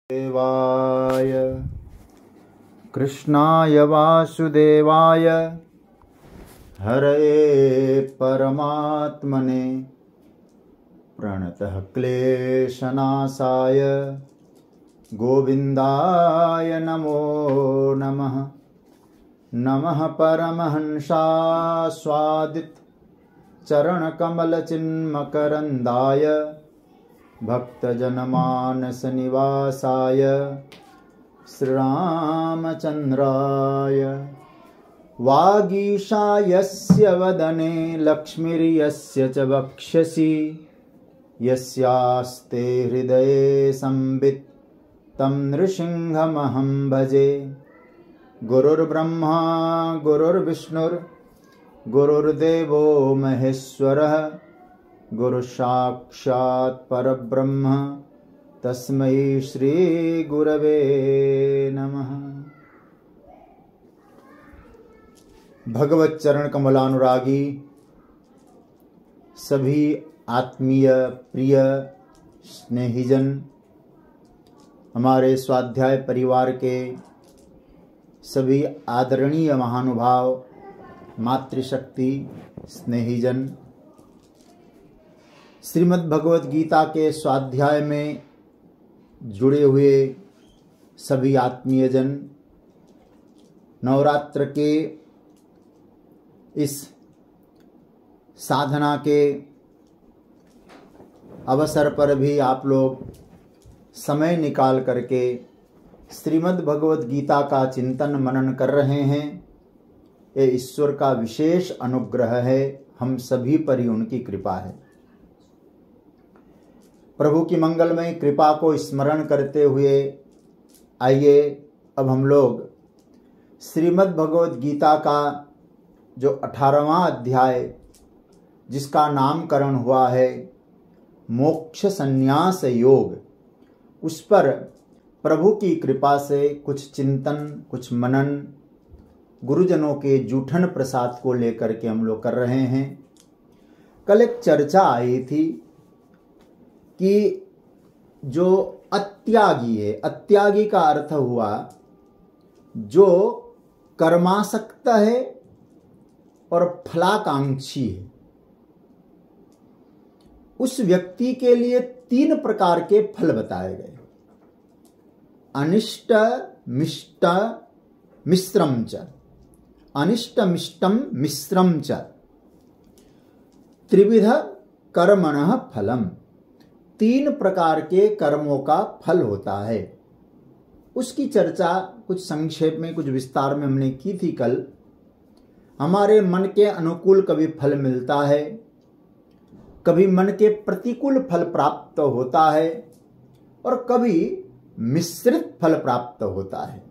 देवाय कृष्णाय वासुदेवाय हरये परमात्मने प्रणतः क्लेशनाशाय गोविन्दाय नमो नमः। नमः परमहंसास्वादित चरणकमलचिन्मकरन्दाय भक्तजनमानस निवासाय श्रीरामचन्द्राय वागीशायस्य वदने लक्ष्मीर्यस्य च वक्षसि यस्यास्ते हृदये संवित् तं नृसिंहमहं भजे। गुरुर्ब्रह्मा गुरुर्विष्णुर्गुरुर्देवो महेश्वरः गुरुसाक्षात् परब्रह्म तस्मै श्री गुरवे नमः। भगवत चरण कमलानुरागी सभी आत्मीय प्रिय स्नेहीजन, हमारे स्वाध्याय परिवार के सभी आदरणीय महानुभाव, मातृशक्ति स्नेहीजन, श्रीमद् भगवत गीता के स्वाध्याय में जुड़े हुए सभी आत्मीय जन, नवरात्र के इस साधना के अवसर पर भी आप लोग समय निकाल करके श्रीमद् भगवत गीता का चिंतन मनन कर रहे हैं। ये ईश्वर का विशेष अनुग्रह है, हम सभी पर ही उनकी कृपा है। प्रभु की मंगलमय कृपा को स्मरण करते हुए आइए अब हम लोग श्रीमद् भगवत गीता का जो 18वां अध्याय, जिसका नामकरण हुआ है मोक्ष संन्यास योग, उस पर प्रभु की कृपा से कुछ चिंतन, कुछ मनन, गुरुजनों के जूठन प्रसाद को लेकर के हम लोग कर रहे हैं। कल एक चर्चा आई थी कि जो अत्यागी है, अत्यागी का अर्थ हुआ जो कर्मासक्त है और फलाकांक्षी है, उस व्यक्ति के लिए 3 प्रकार के फल बताए गए। अनिष्ट मिष्ट मिश्रम च, अनिष्ट मिष्टम मिश्रम च त्रिविध कर्मणः फलम। 3 प्रकार के कर्मों का फल होता है। उसकी चर्चा कुछ संक्षेप में, कुछ विस्तार में हमने की थी कल। हमारे मन के अनुकूल कभी फल मिलता है, कभी मन के प्रतिकूल फल प्राप्त होता है, और कभी मिश्रित फल प्राप्त होता है।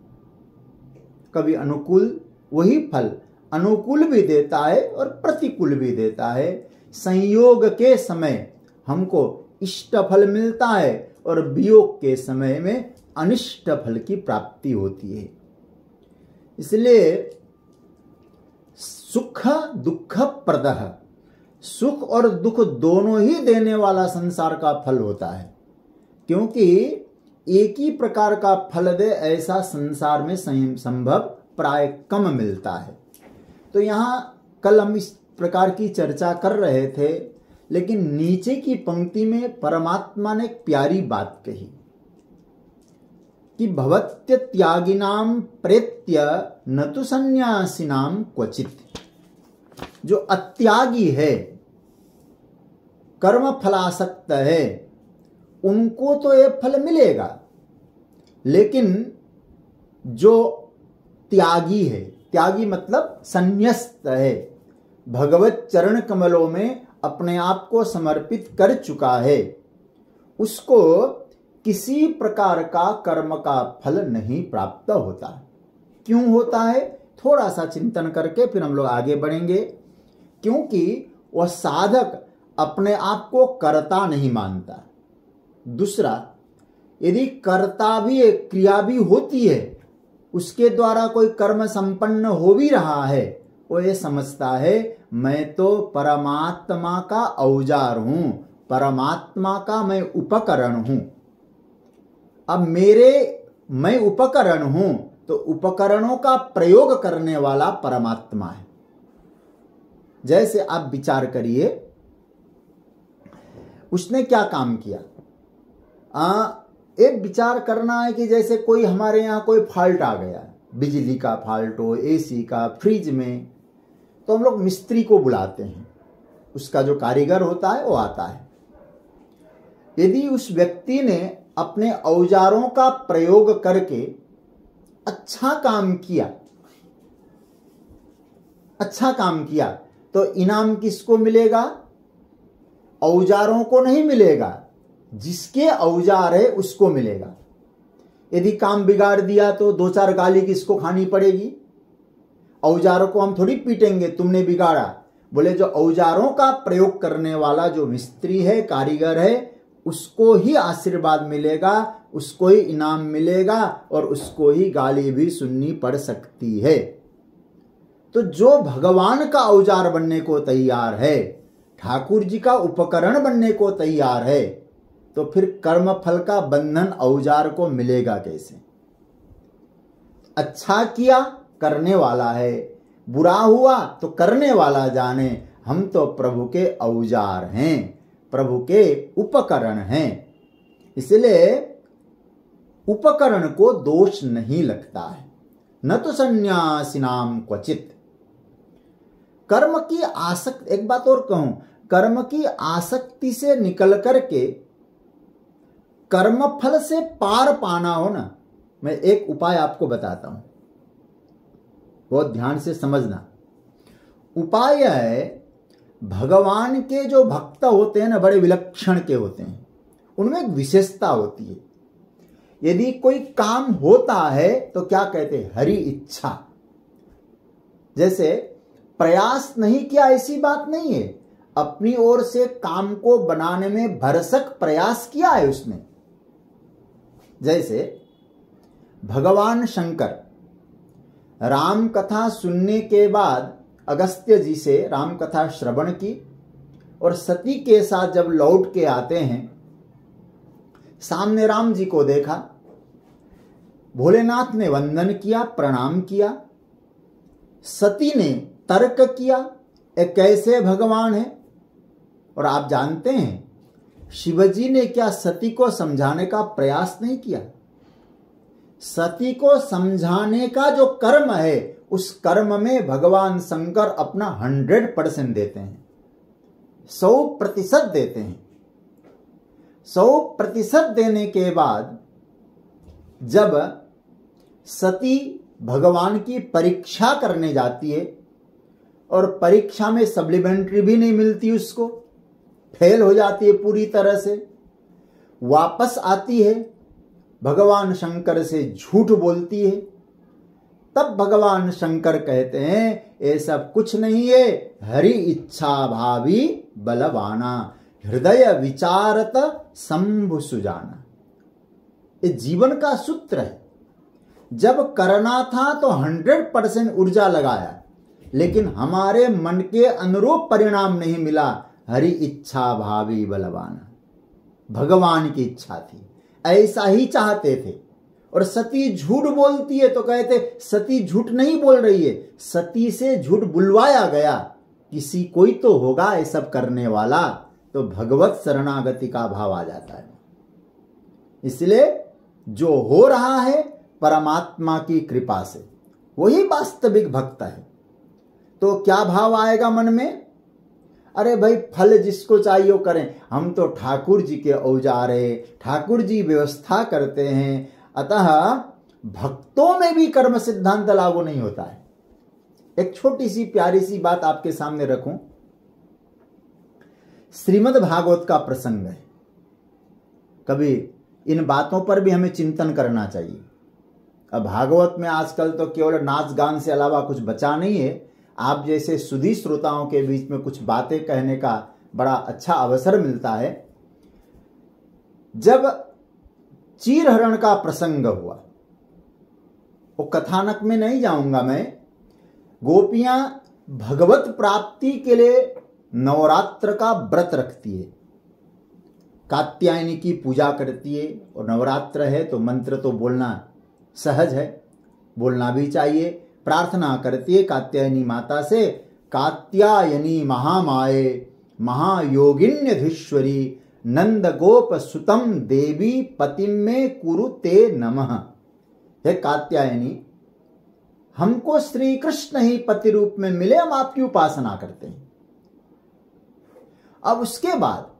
कभी अनुकूल, वही फल अनुकूल भी देता है और प्रतिकूल भी देता है। संयोग के समय हमको इष्ट फल मिलता है और वियोग के समय में अनिष्ट फल की प्राप्ति होती है। इसलिए सुख दुख प्रदः, सुख और दुख दोनों ही देने वाला संसार का फल होता है, क्योंकि एक ही प्रकार का फल दे ऐसा संसार में संभव प्राय कम मिलता है। तो यहाँ कल हम इस प्रकार की चर्चा कर रहे थे, लेकिन नीचे की पंक्ति में परमात्मा ने एक प्यारी बात कही कि भवत्य त्यागिनाम प्रेत्य न तु सन्यासिनाम क्वचित। जो अत्यागी है, कर्म फलासक्त है, उनको तो ये फल मिलेगा, लेकिन जो त्यागी है, त्यागी मतलब संन्यस्त है, भगवत चरण कमलों में अपने आप को समर्पित कर चुका है, उसको किसी प्रकार का कर्म का फल नहीं प्राप्त होता। क्यों होता है? थोड़ा सा चिंतन करके फिर हम लोग आगे बढ़ेंगे। क्योंकि वह साधक अपने आप को कर्ता नहीं मानता। दूसरा, यदि कर्ता भी एक क्रिया भी होती है, उसके द्वारा कोई कर्म संपन्न हो भी रहा है, वो ये समझता है मैं तो परमात्मा का औजार हूं, परमात्मा का मैं उपकरण हूं। अब मैं उपकरण हूं, तो उपकरणों का प्रयोग करने वाला परमात्मा है। जैसे आप विचार करिए, उसने क्या काम किया। एक विचार करना है कि जैसे कोई हमारे यहाँ कोई फॉल्ट आ गया, बिजली का फॉल्ट हो, एसी का, फ्रिज में, तो हम लोग मिस्त्री को बुलाते हैं, उसका जो कारीगर होता है वो आता है। यदि उस व्यक्ति ने अपने औजारों का प्रयोग करके अच्छा काम किया तो इनाम किसको मिलेगा? औजारों को नहीं मिलेगा, जिसके औजार है उसको मिलेगा। यदि काम बिगाड़ दिया तो दो चार गाली किसको खानी पड़ेगी? औजारों को हम थोड़ी पीटेंगे, तुमने बिगाड़ा। बोले जो औजारों का प्रयोग करने वाला जो मिस्त्री है, कारीगर है, उसको ही आशीर्वाद मिलेगा, उसको ही इनाम मिलेगा और उसको ही गाली भी सुननी पड़ सकती है। तो जो भगवान का औजार बनने को तैयार है, ठाकुर जी का उपकरण बनने को तैयार है, तो फिर कर्म फल का बंधन औजार को मिलेगा कैसे? अच्छा किया करने वाला है, बुरा हुआ तो करने वाला जाने। हम तो प्रभु के औजार हैं, प्रभु के उपकरण हैं। इसलिए उपकरण को दोष नहीं लगता है। न तो सन्यासिनाम क्वचित। कर्म की आसक्ति, एक बात और कहूं, कर्म की आसक्ति से निकल करके कर्म फल से पार पाना हो ना, मैं एक उपाय आपको बताता हूं, बहुत ध्यान से समझना। उपाय है, भगवान के जो भक्त होते हैं ना, बड़े विलक्षण के होते हैं, उनमें एक विशेषता होती है। यदि कोई काम होता है तो क्या कहते हैं? हरि इच्छा। जैसे प्रयास नहीं किया ऐसी बात नहीं है, अपनी ओर से काम को बनाने में भरसक प्रयास किया है उसने। जैसे भगवान शंकर राम कथा सुनने के बाद अगस्त्य जी से राम कथा श्रवण की और सती के साथ जब लौट के आते हैं, सामने राम जी को देखा, भोलेनाथ ने वंदन किया, प्रणाम किया। सती ने तर्क किया, ये कैसे भगवान है? और आप जानते हैं शिवजी ने क्या सती को समझाने का प्रयास नहीं किया? सती को समझाने का जो कर्म है, उस कर्म में भगवान शंकर अपना 100% देते हैं, 100% देते हैं। 100% देने के बाद जब सती भगवान की परीक्षा करने जाती है और परीक्षा में सप्लीमेंट्री भी नहीं मिलती, उसको फेल हो जाती है पूरी तरह से, वापस आती है, भगवान शंकर से झूठ बोलती है, तब भगवान शंकर कहते हैं ये सब कुछ नहीं है, हरि इच्छा भावी बलवाना, हृदय विचारत शंभु सुजाना। ये जीवन का सूत्र है। जब करना था तो 100% ऊर्जा लगाया, लेकिन हमारे मन के अनुरूप परिणाम नहीं मिला। हरि इच्छा भावी बलवाना, भगवान की इच्छा थी, ऐसा ही चाहते थे। और सती झूठ बोलती है तो कहते सती झूठ नहीं बोल रही है, सती से झूठ बुलवाया गया, किसी कोई तो होगा ये सब करने वाला, तो भगवत शरणागति का भाव आ जाता है। इसलिए जो हो रहा है परमात्मा की कृपा से, वही वास्तविक भक्त है। तो क्या भाव आएगा मन में? अरे भाई, फल जिसको चाहिए वो करें, हम तो ठाकुर जी के औजार है, ठाकुर जी व्यवस्था करते हैं। अतः भक्तों में भी कर्म सिद्धांत लागू नहीं होता है। एक छोटी सी प्यारी सी बात आपके सामने रखूं, श्रीमद् भागवत का प्रसंग है। कभी इन बातों पर भी हमें चिंतन करना चाहिए। अब भागवत में आजकल तो केवल नाच गान से अलावा कुछ बचा नहीं है। आप जैसे सुधी श्रोताओं के बीच में कुछ बातें कहने का बड़ा अच्छा अवसर मिलता है। जब चीरहरण का प्रसंग हुआ, वो कथानक में नहीं जाऊंगा मैं, गोपियां भगवत प्राप्ति के लिए नवरात्र का व्रत रखती है कात्यायनी की पूजा करती है, और नवरात्र है तो मंत्र तो बोलना सहज है, बोलना भी चाहिए। प्रार्थना करती है कात्यायनी माता से, कात्यायनी महामाये महायोगिन्यधीश्वरी नंद गोप सुतम देवी पतिम में कुरु ते नमः। हे कात्यायनी, हमको श्री कृष्ण ही पति रूप में मिले, हम आपकी उपासना करते हैं। अब उसके बाद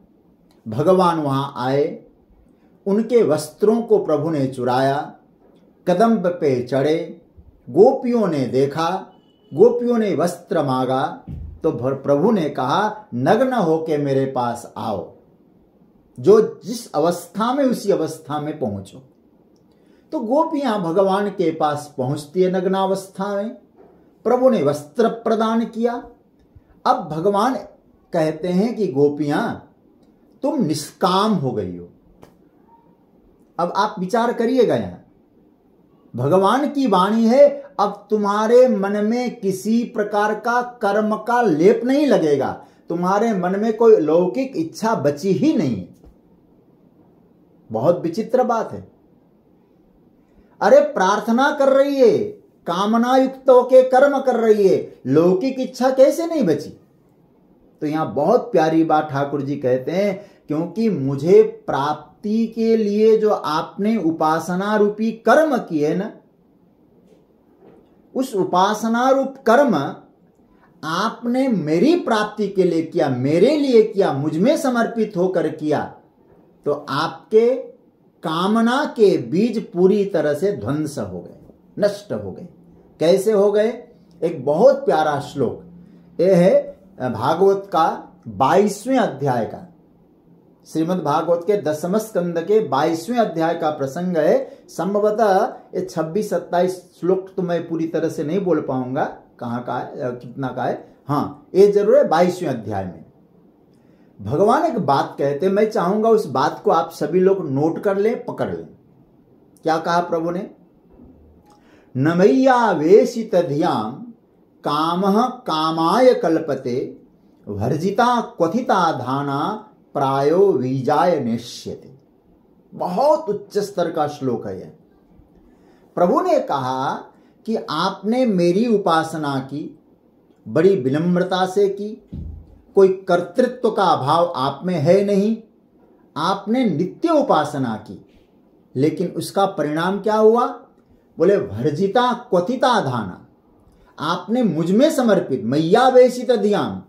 भगवान वहां आए, उनके वस्त्रों को प्रभु ने चुराया, कदम्ब पे चढ़े, गोपियों ने देखा, गोपियों ने वस्त्र मांगा, तो प्रभु ने कहा नग्न होके मेरे पास आओ, जो जिस अवस्था में उसी अवस्था में पहुंचो। तो गोपियां भगवान के पास पहुंचती है नग्नावस्था में, प्रभु ने वस्त्र प्रदान किया। अब भगवान कहते हैं कि गोपियां तुम निष्काम हो गई हो। अब आप विचार करिएगा, यहां भगवान की वाणी है, अब तुम्हारे मन में किसी प्रकार का कर्म का लेप नहीं लगेगा, तुम्हारे मन में कोई लौकिक इच्छा बची ही नहीं। बहुत विचित्र बात है। अरे प्रार्थना कर रही है, कामना युक्त होके कर्म कर रही है, लौकिक इच्छा कैसे नहीं बची? तो यहां बहुत प्यारी बात ठाकुर जी कहते हैं, क्योंकि मुझे प्राप्ति के लिए जो आपने उपासना रूपी कर्म किए ना, उस उपासना रूप कर्म आपने मेरी प्राप्ति के लिए किया, मेरे लिए किया, मुझ में समर्पित होकर किया, तो आपके कामना के बीज पूरी तरह से ध्वंस हो गए, नष्ट हो गए। कैसे हो गए? एक बहुत प्यारा श्लोक यह है भागवत का 22वें अध्याय का, श्रीमद् भागवत के 10वें स्कंद के 22वें अध्याय का प्रसंग है। संभवतः ये 26-27 श्लोक तो मैं पूरी तरह से नहीं बोल पाऊंगा, कहाँ का है, कितना का है। हाँ, ये जरूर है 22वें अध्याय में भगवान एक बात कहते हैं। मैं चाहूंगा उस बात को आप सभी लोग नोट कर लें, पकड़ लें। क्या कहा प्रभु ने? नमैया वेशित धियाम कामः कामाय कल्पते वर्जिता क्वथिता धाना प्रायो विजाय नेष्यते। बहुत उच्च स्तर का श्लोक है यह। प्रभु ने कहा कि आपने मेरी उपासना की, बड़ी विनम्रता से की, कोई कर्तृत्व का अभाव आप में है नहीं, आपने नित्य उपासना की, लेकिन उसका परिणाम क्या हुआ? बोले भर्जिता क्वथिता धाना, आपने मुझ में समर्पित, मैया वेशित धियाम,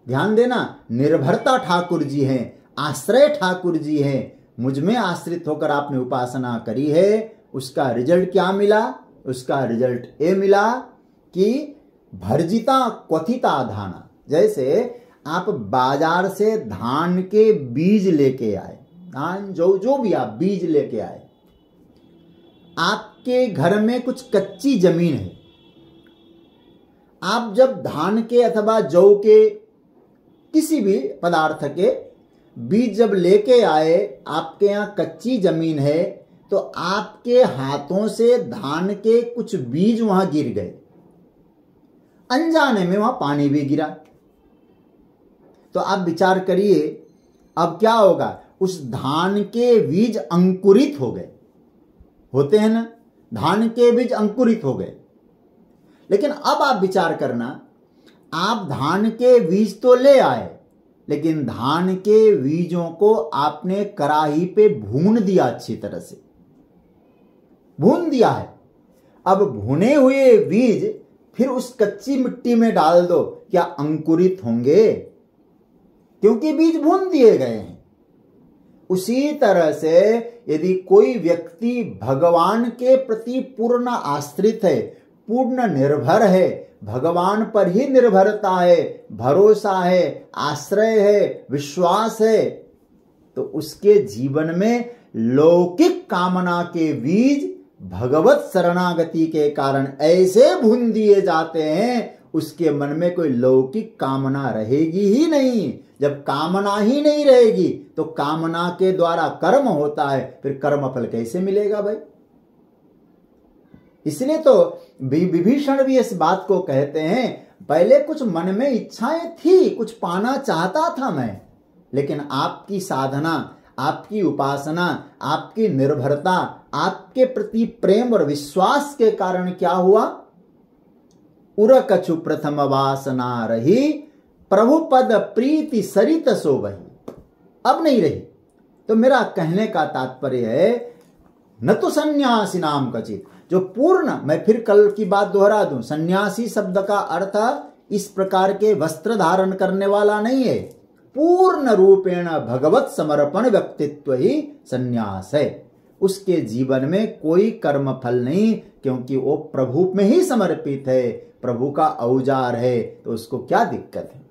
ध्यान देना, निर्भरता ठाकुर जी हैं, आश्रय ठाकुर जी हैं, मुझ में आश्रित होकर आपने उपासना करी है। उसका रिजल्ट क्या मिला? उसका रिजल्ट ये मिला कि भर्जिता क्वथिता धाना। जैसे आप बाजार से धान के बीज लेके आए, धान जो भी आप बीज लेके आए, आपके घर में कुछ कच्ची जमीन है, आप जब धान के अथवा जौ के किसी भी पदार्थ के बीज जब लेके आए, आपके यहाँ कच्ची जमीन है, तो आपके हाथों से धान के कुछ बीज वहां गिर गए, अनजाने में वहां पानी भी गिरा। तो आप विचार करिए अब क्या होगा? उस धान के बीज अंकुरित हो गए, होते हैं ना, धान के बीज अंकुरित हो गए। लेकिन अब आप विचार करना, आप धान के बीज तो ले आए, लेकिन धान के बीजों को आपने कड़ाही पे भून दिया, अच्छी तरह से भून दिया है। अब भुने हुए बीज फिर उस कच्ची मिट्टी में डाल दो, क्या अंकुरित होंगे? क्योंकि बीज भून दिए गए हैं। उसी तरह से यदि कोई व्यक्ति भगवान के प्रति पूर्ण आश्रित है, पूर्ण निर्भर है, भगवान पर ही निर्भरता है, भरोसा है, आश्रय है, विश्वास है, तो उसके जीवन में लौकिक कामना के बीज भगवत शरणागति के कारण ऐसे भून दिए जाते हैं, उसके मन में कोई लौकिक कामना रहेगी ही नहीं। जब कामना ही नहीं रहेगी तो कामना के द्वारा कर्म होता है, फिर कर्म फल कैसे मिलेगा भाई? इसलिए तो विभीषण भी इस बात को कहते हैं, पहले कुछ मन में इच्छाएं थी, कुछ पाना चाहता था मैं, लेकिन आपकी साधना, आपकी उपासना, आपकी निर्भरता, आपके प्रति प्रेम और विश्वास के कारण क्या हुआ? उर कछु प्रथम वासना रही, प्रभु पद प्रीति सरित सो वही। अब नहीं रही। तो मेरा कहने का तात्पर्य है, न तो सन्यासी नाम कचित, जो पूर्ण, मैं फिर कल की बात दोहरा दूं, सन्यासी शब्द का अर्थ इस प्रकार के वस्त्र धारण करने वाला नहीं है। पूर्ण रूपेण भगवत समर्पण व्यक्तित्व ही सन्यास है। उसके जीवन में कोई कर्म फल नहीं, क्योंकि वो प्रभु में ही समर्पित है, प्रभु का औजार है, तो उसको क्या दिक्कत है?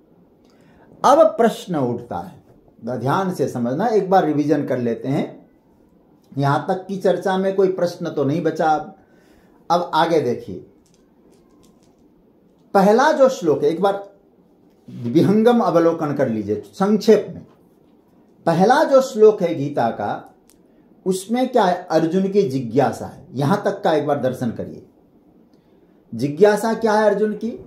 अब प्रश्न उठता है, ध्यान से समझना, एक बार रिवीजन कर लेते हैं। यहां तक की चर्चा में कोई प्रश्न तो नहीं बचा। अब आगे देखिए, पहला जो श्लोक है, एक बार विहंगम अवलोकन कर लीजिए संक्षेप में। पहला जो श्लोक है गीता का, उसमें क्या है? अर्जुन की जिज्ञासा है। यहां तक का एक बार दर्शन करिए। जिज्ञासा क्या है अर्जुन की?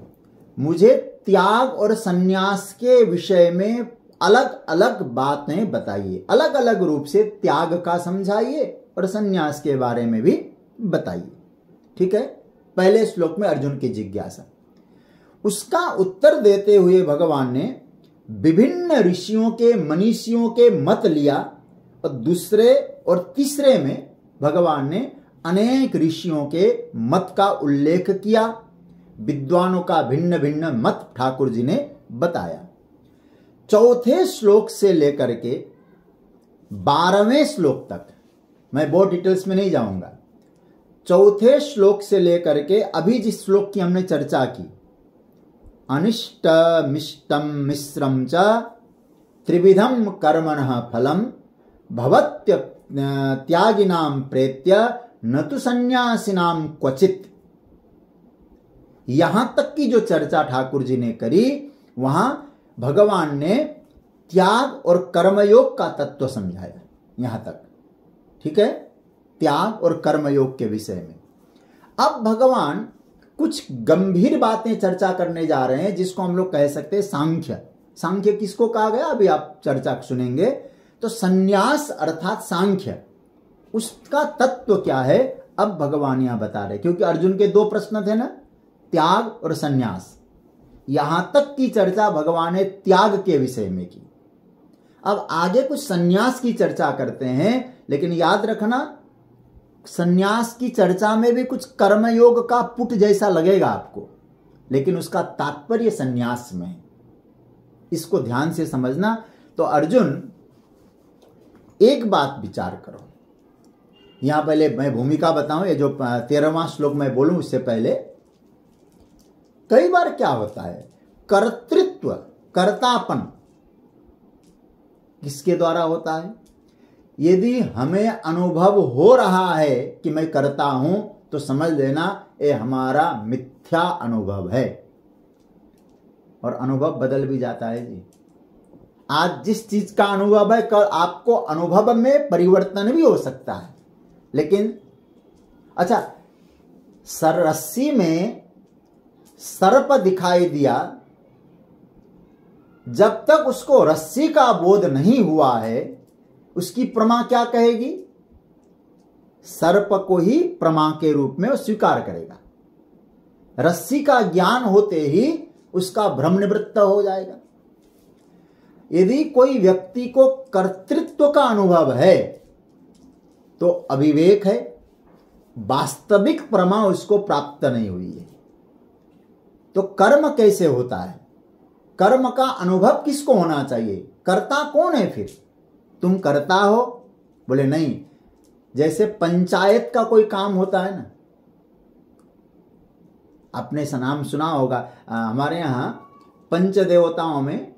मुझे त्याग और सन्यास के विषय में अलग अलग बातें बताइए, अलग अलग रूप से त्याग का समझाइए और सन्यास के बारे में भी बताइए। ठीक है, पहले श्लोक में अर्जुन की जिज्ञासा। उसका उत्तर देते हुए भगवान ने विभिन्न ऋषियों के, मनीषियों के मत लिया, और दूसरे और तीसरे में भगवान ने अनेक ऋषियों के मत का उल्लेख किया। विद्वानों का भिन्न भिन्न मत ठाकुर जी ने बताया। चौथे श्लोक से लेकर के 12वें श्लोक तक, मैं बहुत डिटेल्स में नहीं जाऊंगा, चौथे श्लोक से लेकर के अभी जिस श्लोक की हमने चर्चा की, अनिष्ट मिष्टम मिश्रम च त्रिविधम कर्मणः फलम भवत्य त्यागिनाम प्रेत्य न तो सन्यासिनाम क्वचित। यहां तक की जो चर्चा ठाकुर जी ने करी, वहां भगवान ने त्याग और कर्मयोग का तत्व समझाया। यहां तक ठीक है, त्याग और कर्मयोग के विषय में। अब भगवान कुछ गंभीर बातें चर्चा करने जा रहे हैं, जिसको हम लोग कह सकते हैं सांख्य। सांख्य किसको कहा गया, अभी आप चर्चा सुनेंगे। तो सन्यास अर्थात सांख्य, उसका तत्व क्या है, अब भगवान यहां बता रहे। क्योंकि अर्जुन के दो प्रश्न थे ना, त्याग और सन्यास। यहां तक की चर्चा भगवान ने त्याग के विषय में की। अब आगे कुछ सन्यास की चर्चा करते हैं, लेकिन याद रखना, सन्यास की चर्चा में भी कुछ कर्मयोग का पुट जैसा लगेगा आपको, लेकिन उसका तात्पर्य सन्यास में है। इसको ध्यान से समझना। तो अर्जुन, एक बात विचार करो। यहां पहले मैं भूमिका बताऊं, ये जो 13वां श्लोक मैं बोलूं उससे पहले, कई बार क्या होता है, कर्तृत्व, कर्तापन किसके द्वारा होता है? यदि हमें अनुभव हो रहा है कि मैं करता हूं, तो समझ लेना ये हमारा मिथ्या अनुभव है। और अनुभव बदल भी जाता है जी। आज जिस चीज का अनुभव है, कल आपको अनुभव में परिवर्तन भी हो सकता है। लेकिन अच्छा, रस्सी में सर्प दिखाई दिया, जब तक उसको रस्सी का बोध नहीं हुआ है, उसकी प्रमा क्या कहेगी? सर्प को ही प्रमा के रूप में वो स्वीकार करेगा। रस्सी का ज्ञान होते ही उसका भ्रम निवृत्त हो जाएगा। यदि कोई व्यक्ति को कर्तृत्व का अनुभव है, तो अविवेक है, वास्तविक प्रमा उसको प्राप्त नहीं हुई है। तो कर्म कैसे होता है? कर्म का अनुभव किसको होना चाहिए? कर्ता कौन है फिर? तुम करता हो? बोले नहीं। जैसे पंचायत का कोई काम होता है ना, आपने नाम सुना होगा, हमारे यहां पंच देवताओं में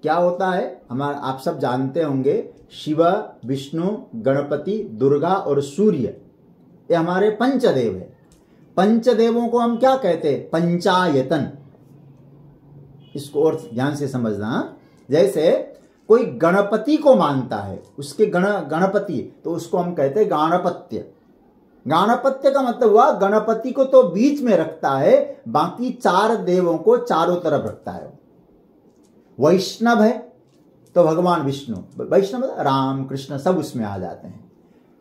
क्या होता है, आप सब जानते होंगे, शिव, विष्णु, गणपति, दुर्गा और सूर्य, ये हमारे पंचदेव है। पंचदेवों को हम क्या कहते हैं? पंचायतन। इसको और ध्यान से समझना। जैसे कोई गणपति को मानता है, उसके गणपति, तो उसको हम कहते हैं गाणपत्य। गाणपत्य का मतलब हुआ गणपति को तो बीच में रखता है, बाकी चार देवों को चारों तरफ रखता है। वैष्णव है, तो भगवान विष्णु, वैष्णव मतलब राम कृष्ण सब उसमें आ जाते हैं।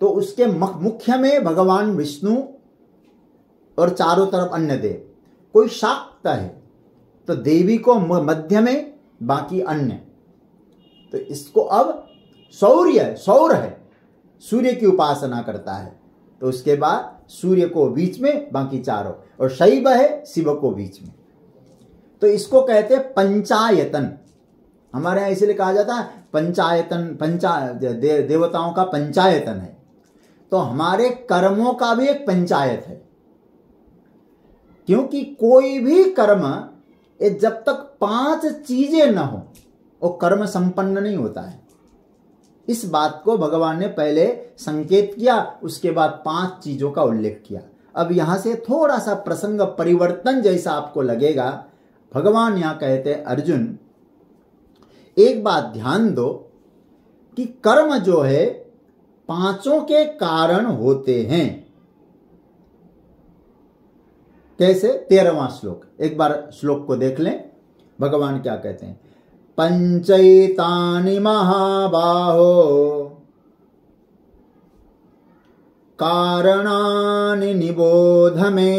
तो उसके मुख्य में भगवान विष्णु और चारों तरफ अन्य देव। कोई शाक्त है तो देवी को मध्य में, बाकी अन्य। तो इसको अब सौर है, सूर्य की उपासना करता है, तो उसके बाद सूर्य को बीच में, बाकी चारों, और शैव है शिव को बीच में। तो इसको कहते हैं पंचायतन। हमारे यहाँ इसलिए कहा जाता है पंचायतन, देवताओं का पंचायतन है। तो हमारे कर्मों का भी एक पंचायत है, क्योंकि कोई भी कर्म जब तक 5 चीजें न हो वो कर्म संपन्न नहीं होता है। इस बात को भगवान ने पहले संकेत किया, उसके बाद 5 चीजों का उल्लेख किया। अब यहां से थोड़ा सा प्रसंग परिवर्तन जैसा आपको लगेगा। भगवान यहां कहते हैं, अर्जुन एक बात ध्यान दो कि कर्म जो है 5 के कारण होते हैं। कैसे? 13वां श्लोक, एक बार श्लोक को देख लें। भगवान क्या कहते हैं? पंचैतानि महाबाहो कारणानि निबोध मे,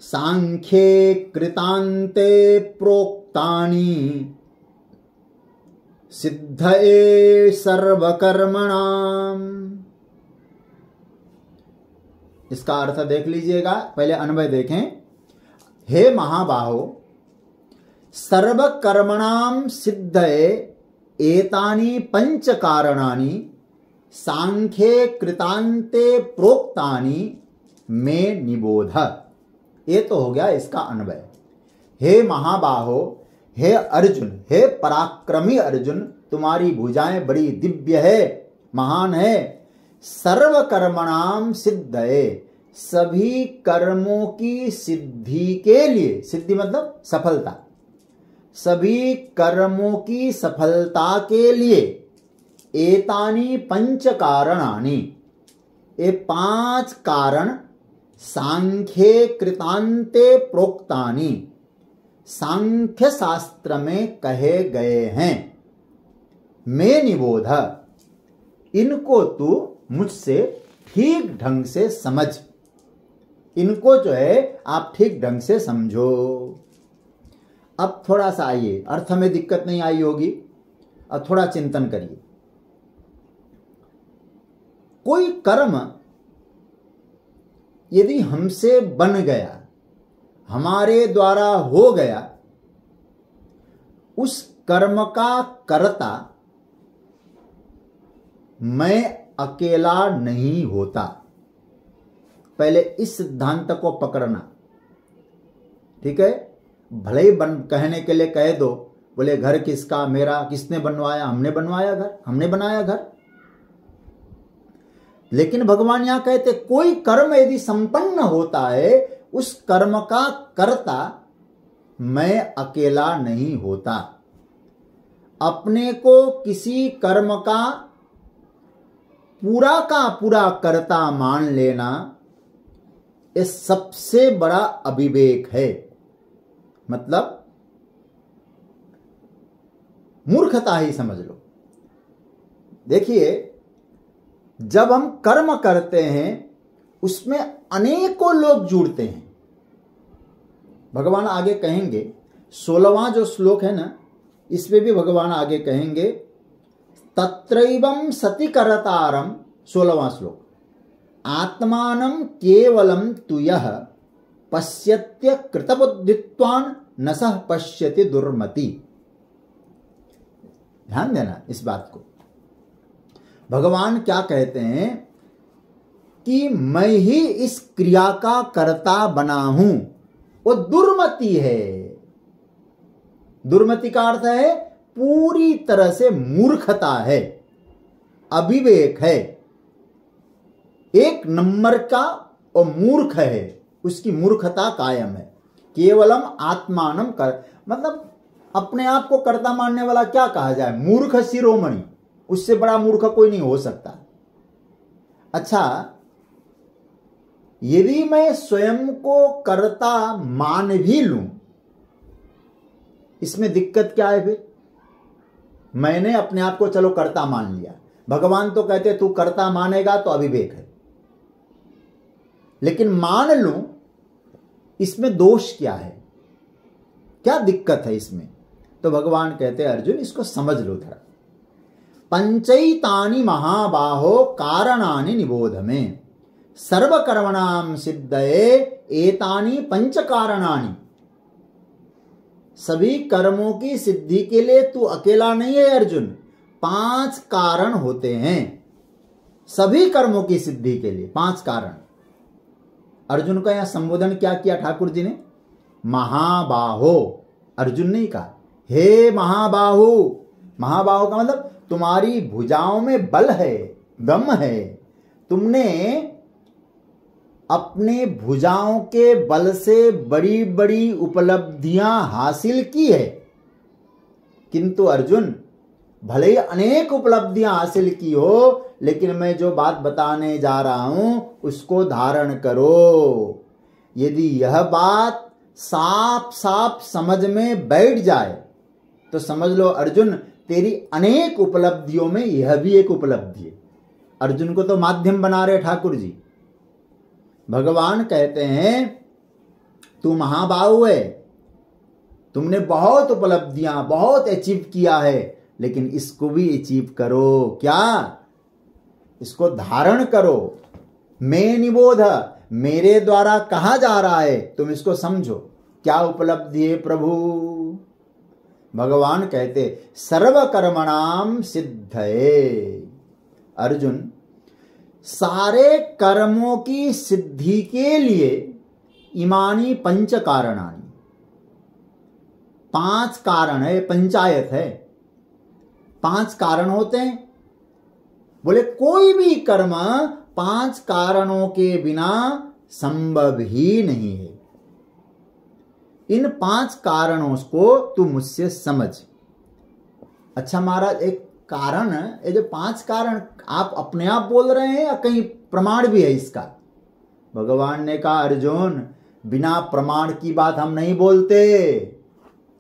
सांख्ये कृतान्ते प्रोक्तानि सिद्धये सर्वकर्मणाम। इसका अर्थ देख लीजिएगा, पहले अन्वय देखें। हे महाबाहो, सर्वकर्मणाम सिद्धये एतानि 5 कारणानि सांख्ये कृतान्ते प्रोक्तानि मे निबोध। ये तो हो गया इसका अन्वय। हे महाबाहो, हे अर्जुन, हे पराक्रमी अर्जुन, तुम्हारी भुजाएं बड़ी दिव्य है, महान है। सर्वकर्मणाम सिद्धये, सभी कर्मों की सिद्धि के लिए, सिद्धि मतलब सफलता, सभी कर्मों की सफलता के लिए एतानि 5 कारणानि, ये 5 कारण सांख्ये कृतान्ते प्रोक्तानि, सांख्य शास्त्र में कहे गए हैं। मैं निबोध, इनको तू मुझसे ठीक ढंग से समझ, इनको जो है आप ठीक ढंग से समझो। अब थोड़ा सा आइए, अर्थ में दिक्कत नहीं आई होगी, अब थोड़ा चिंतन करिए। कोई कर्म यदि हमसे बन गया, हमारे द्वारा हो गया, उस कर्म का कर्ता मैं अकेला नहीं होता। पहले इस सिद्धांत को पकड़ना, ठीक है? भले ही कहने के लिए कह दो, बोले घर किसका? मेरा। किसने बनवाया? हमने बनवाया घर, हमने बनाया घर। लेकिन भगवान यहां कहते कोई कर्म यदि संपन्न होता है, उस कर्म का कर्ता मैं अकेला नहीं होता। अपने को किसी कर्म का पूरा कर्ता मान लेना, ये सबसे बड़ा अविवेक है, मतलब मूर्खता ही समझ लो। देखिए, जब हम कर्म करते हैं उसमें अनेकों लोग जुड़ते हैं। भगवान आगे कहेंगे, 16वां जो श्लोक है ना, इसमें भी भगवान आगे कहेंगे, तत्रैवं सति करतारम, 16वां श्लोक, आत्मानं केवलम तु यः पश्यत्य कृतबुद्धित्वान् न सः पश्यति दुर्मति। ध्यान देना इस बात को। भगवान क्या कहते हैं कि मैं ही इस क्रिया का कर्ता बना हूं, वो दुर्मति है। दुर्मति का अर्थ है पूरी तरह से मूर्खता है, अविवेक है, एक नंबर का और मूर्ख है, उसकी मूर्खता कायम है। केवलम आत्मानम कर, मतलब अपने आप को कर्ता मानने वाला क्या कहा जाए? मूर्ख शिरोमणि, उससे बड़ा मूर्ख कोई नहीं हो सकता। अच्छा, यदि मैं स्वयं को कर्ता मान भी लूं इसमें दिक्कत क्या है फिर? मैंने अपने आप को चलो कर्ता मान लिया, भगवान तो कहते तू कर्ता मानेगा तो अविवेक है। लेकिन मान लूं, इसमें दोष क्या है, क्या दिक्कत है इसमें? तो भगवान कहते हैं अर्जुन इसको समझ लो थोड़ा। पंचैतानि महाबाहो कारणानि निबोध में, सर्वकर्मणाम सिद्धये एतानि पंच कारणानि। सभी कर्मों की सिद्धि के लिए तू अकेला नहीं है अर्जुन, 5 कारण होते हैं। सभी कर्मों की सिद्धि के लिए 5 कारण। अर्जुन का यहां संबोधन क्या किया ठाकुर जी ने? महाबाहो। अर्जुन ने कहा हे महाबाहु। महाबाहु का मतलब तुम्हारी भुजाओं में बल है, दम है, तुमने अपने भुजाओं के बल से बड़ी बड़ी उपलब्धियां हासिल की है। किंतु अर्जुन, भले ही अनेक उपलब्धियां हासिल की हो, लेकिन मैं जो बात बताने जा रहा हूं उसको धारण करो। यदि यह बात साफ साफ समझ में बैठ जाए तो समझ लो अर्जुन, तेरी अनेक उपलब्धियों में यह भी एक उपलब्धि है। अर्जुन को तो माध्यम बना रहे ठाकुर जी। भगवान कहते हैं तू महाबाहु है, तुमने बहुत उपलब्धियां, बहुत अचीव किया है, लेकिन इसको भी अचीव करो। क्या? इसको धारण करो। मैं निबोध, मेरे द्वारा कहा जा रहा है, तुम इसको समझो। क्या उपलब्धि है प्रभु? भगवान कहते सर्वकर्मणाम सिद्धये। अर्जुन, सारे कर्मों की सिद्धि के लिए इमानी पंच कारणानि, 5 कारण है, पंचायत है, 5 कारण होते हैं। बोले कोई भी कर्म 5 कारणों के बिना संभव ही नहीं है। इन 5 कारणों को तू मुझसे समझ। अच्छा महाराज, एक कारण, ये जो 5 कारण आप अपने आप बोल रहे हैं या कहीं प्रमाण भी है इसका? भगवान ने कहा अर्जुन, बिना प्रमाण की बात हम नहीं बोलते।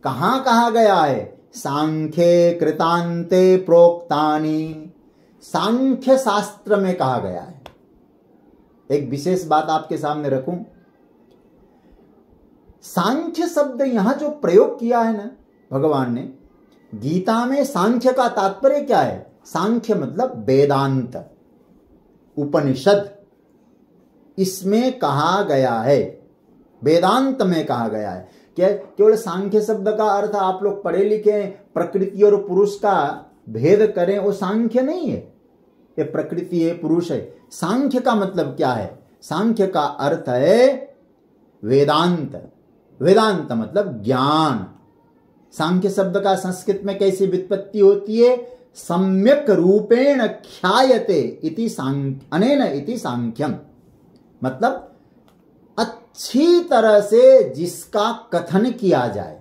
कहां कहा गया है? सांख्ये कृतांते प्रोक्तानि, सांख्य शास्त्र में कहा गया है। एक विशेष बात आपके सामने रखूं, सांख्य शब्द यहां जो प्रयोग किया है ना भगवान ने, गीता में सांख्य का तात्पर्य क्या है? सांख्य मतलब वेदांत, उपनिषद, इसमें कहा गया है, वेदांत में कहा गया है। क्या केवल सांख्य शब्द का अर्थ आप लोग पढ़े लिखे प्रकृति और पुरुष का भेद करें, वो सांख्य नहीं है। ये प्रकृति है, पुरुष है। सांख्य का मतलब क्या है? सांख्य का अर्थ है वेदांत। वेदांत मतलब ज्ञान। सांख्य शब्द का संस्कृत में कैसी व्युत्पत्ति होती है? सम्यक रूपेण ख्यायते इति अनेन इति सांख्यम, मतलब अच्छी तरह से जिसका कथन किया जाए,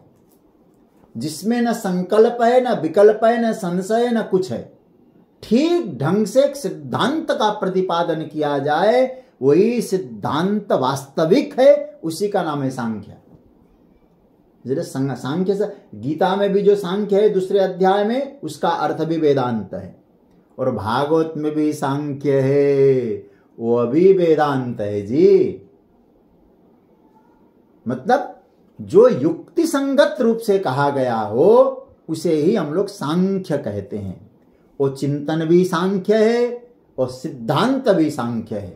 जिसमें न संकल्प है, न विकल्प है, न संशय, न कुछ है, ठीक ढंग से एक सिद्धांत का प्रतिपादन किया जाए, वही सिद्धांत वास्तविक है, उसी का नाम है सांख्य। सांख्य से गीता में भी जो सांख्य है दूसरे अध्याय में, उसका अर्थ भी वेदांत है। और भागवत में भी सांख्य है, वो भी वेदांत है जी। मतलब जो युक्ति संगत रूप से कहा गया हो उसे ही हम लोग सांख्य कहते हैं। वो चिंतन भी सांख्य है और सिद्धांत भी सांख्य है।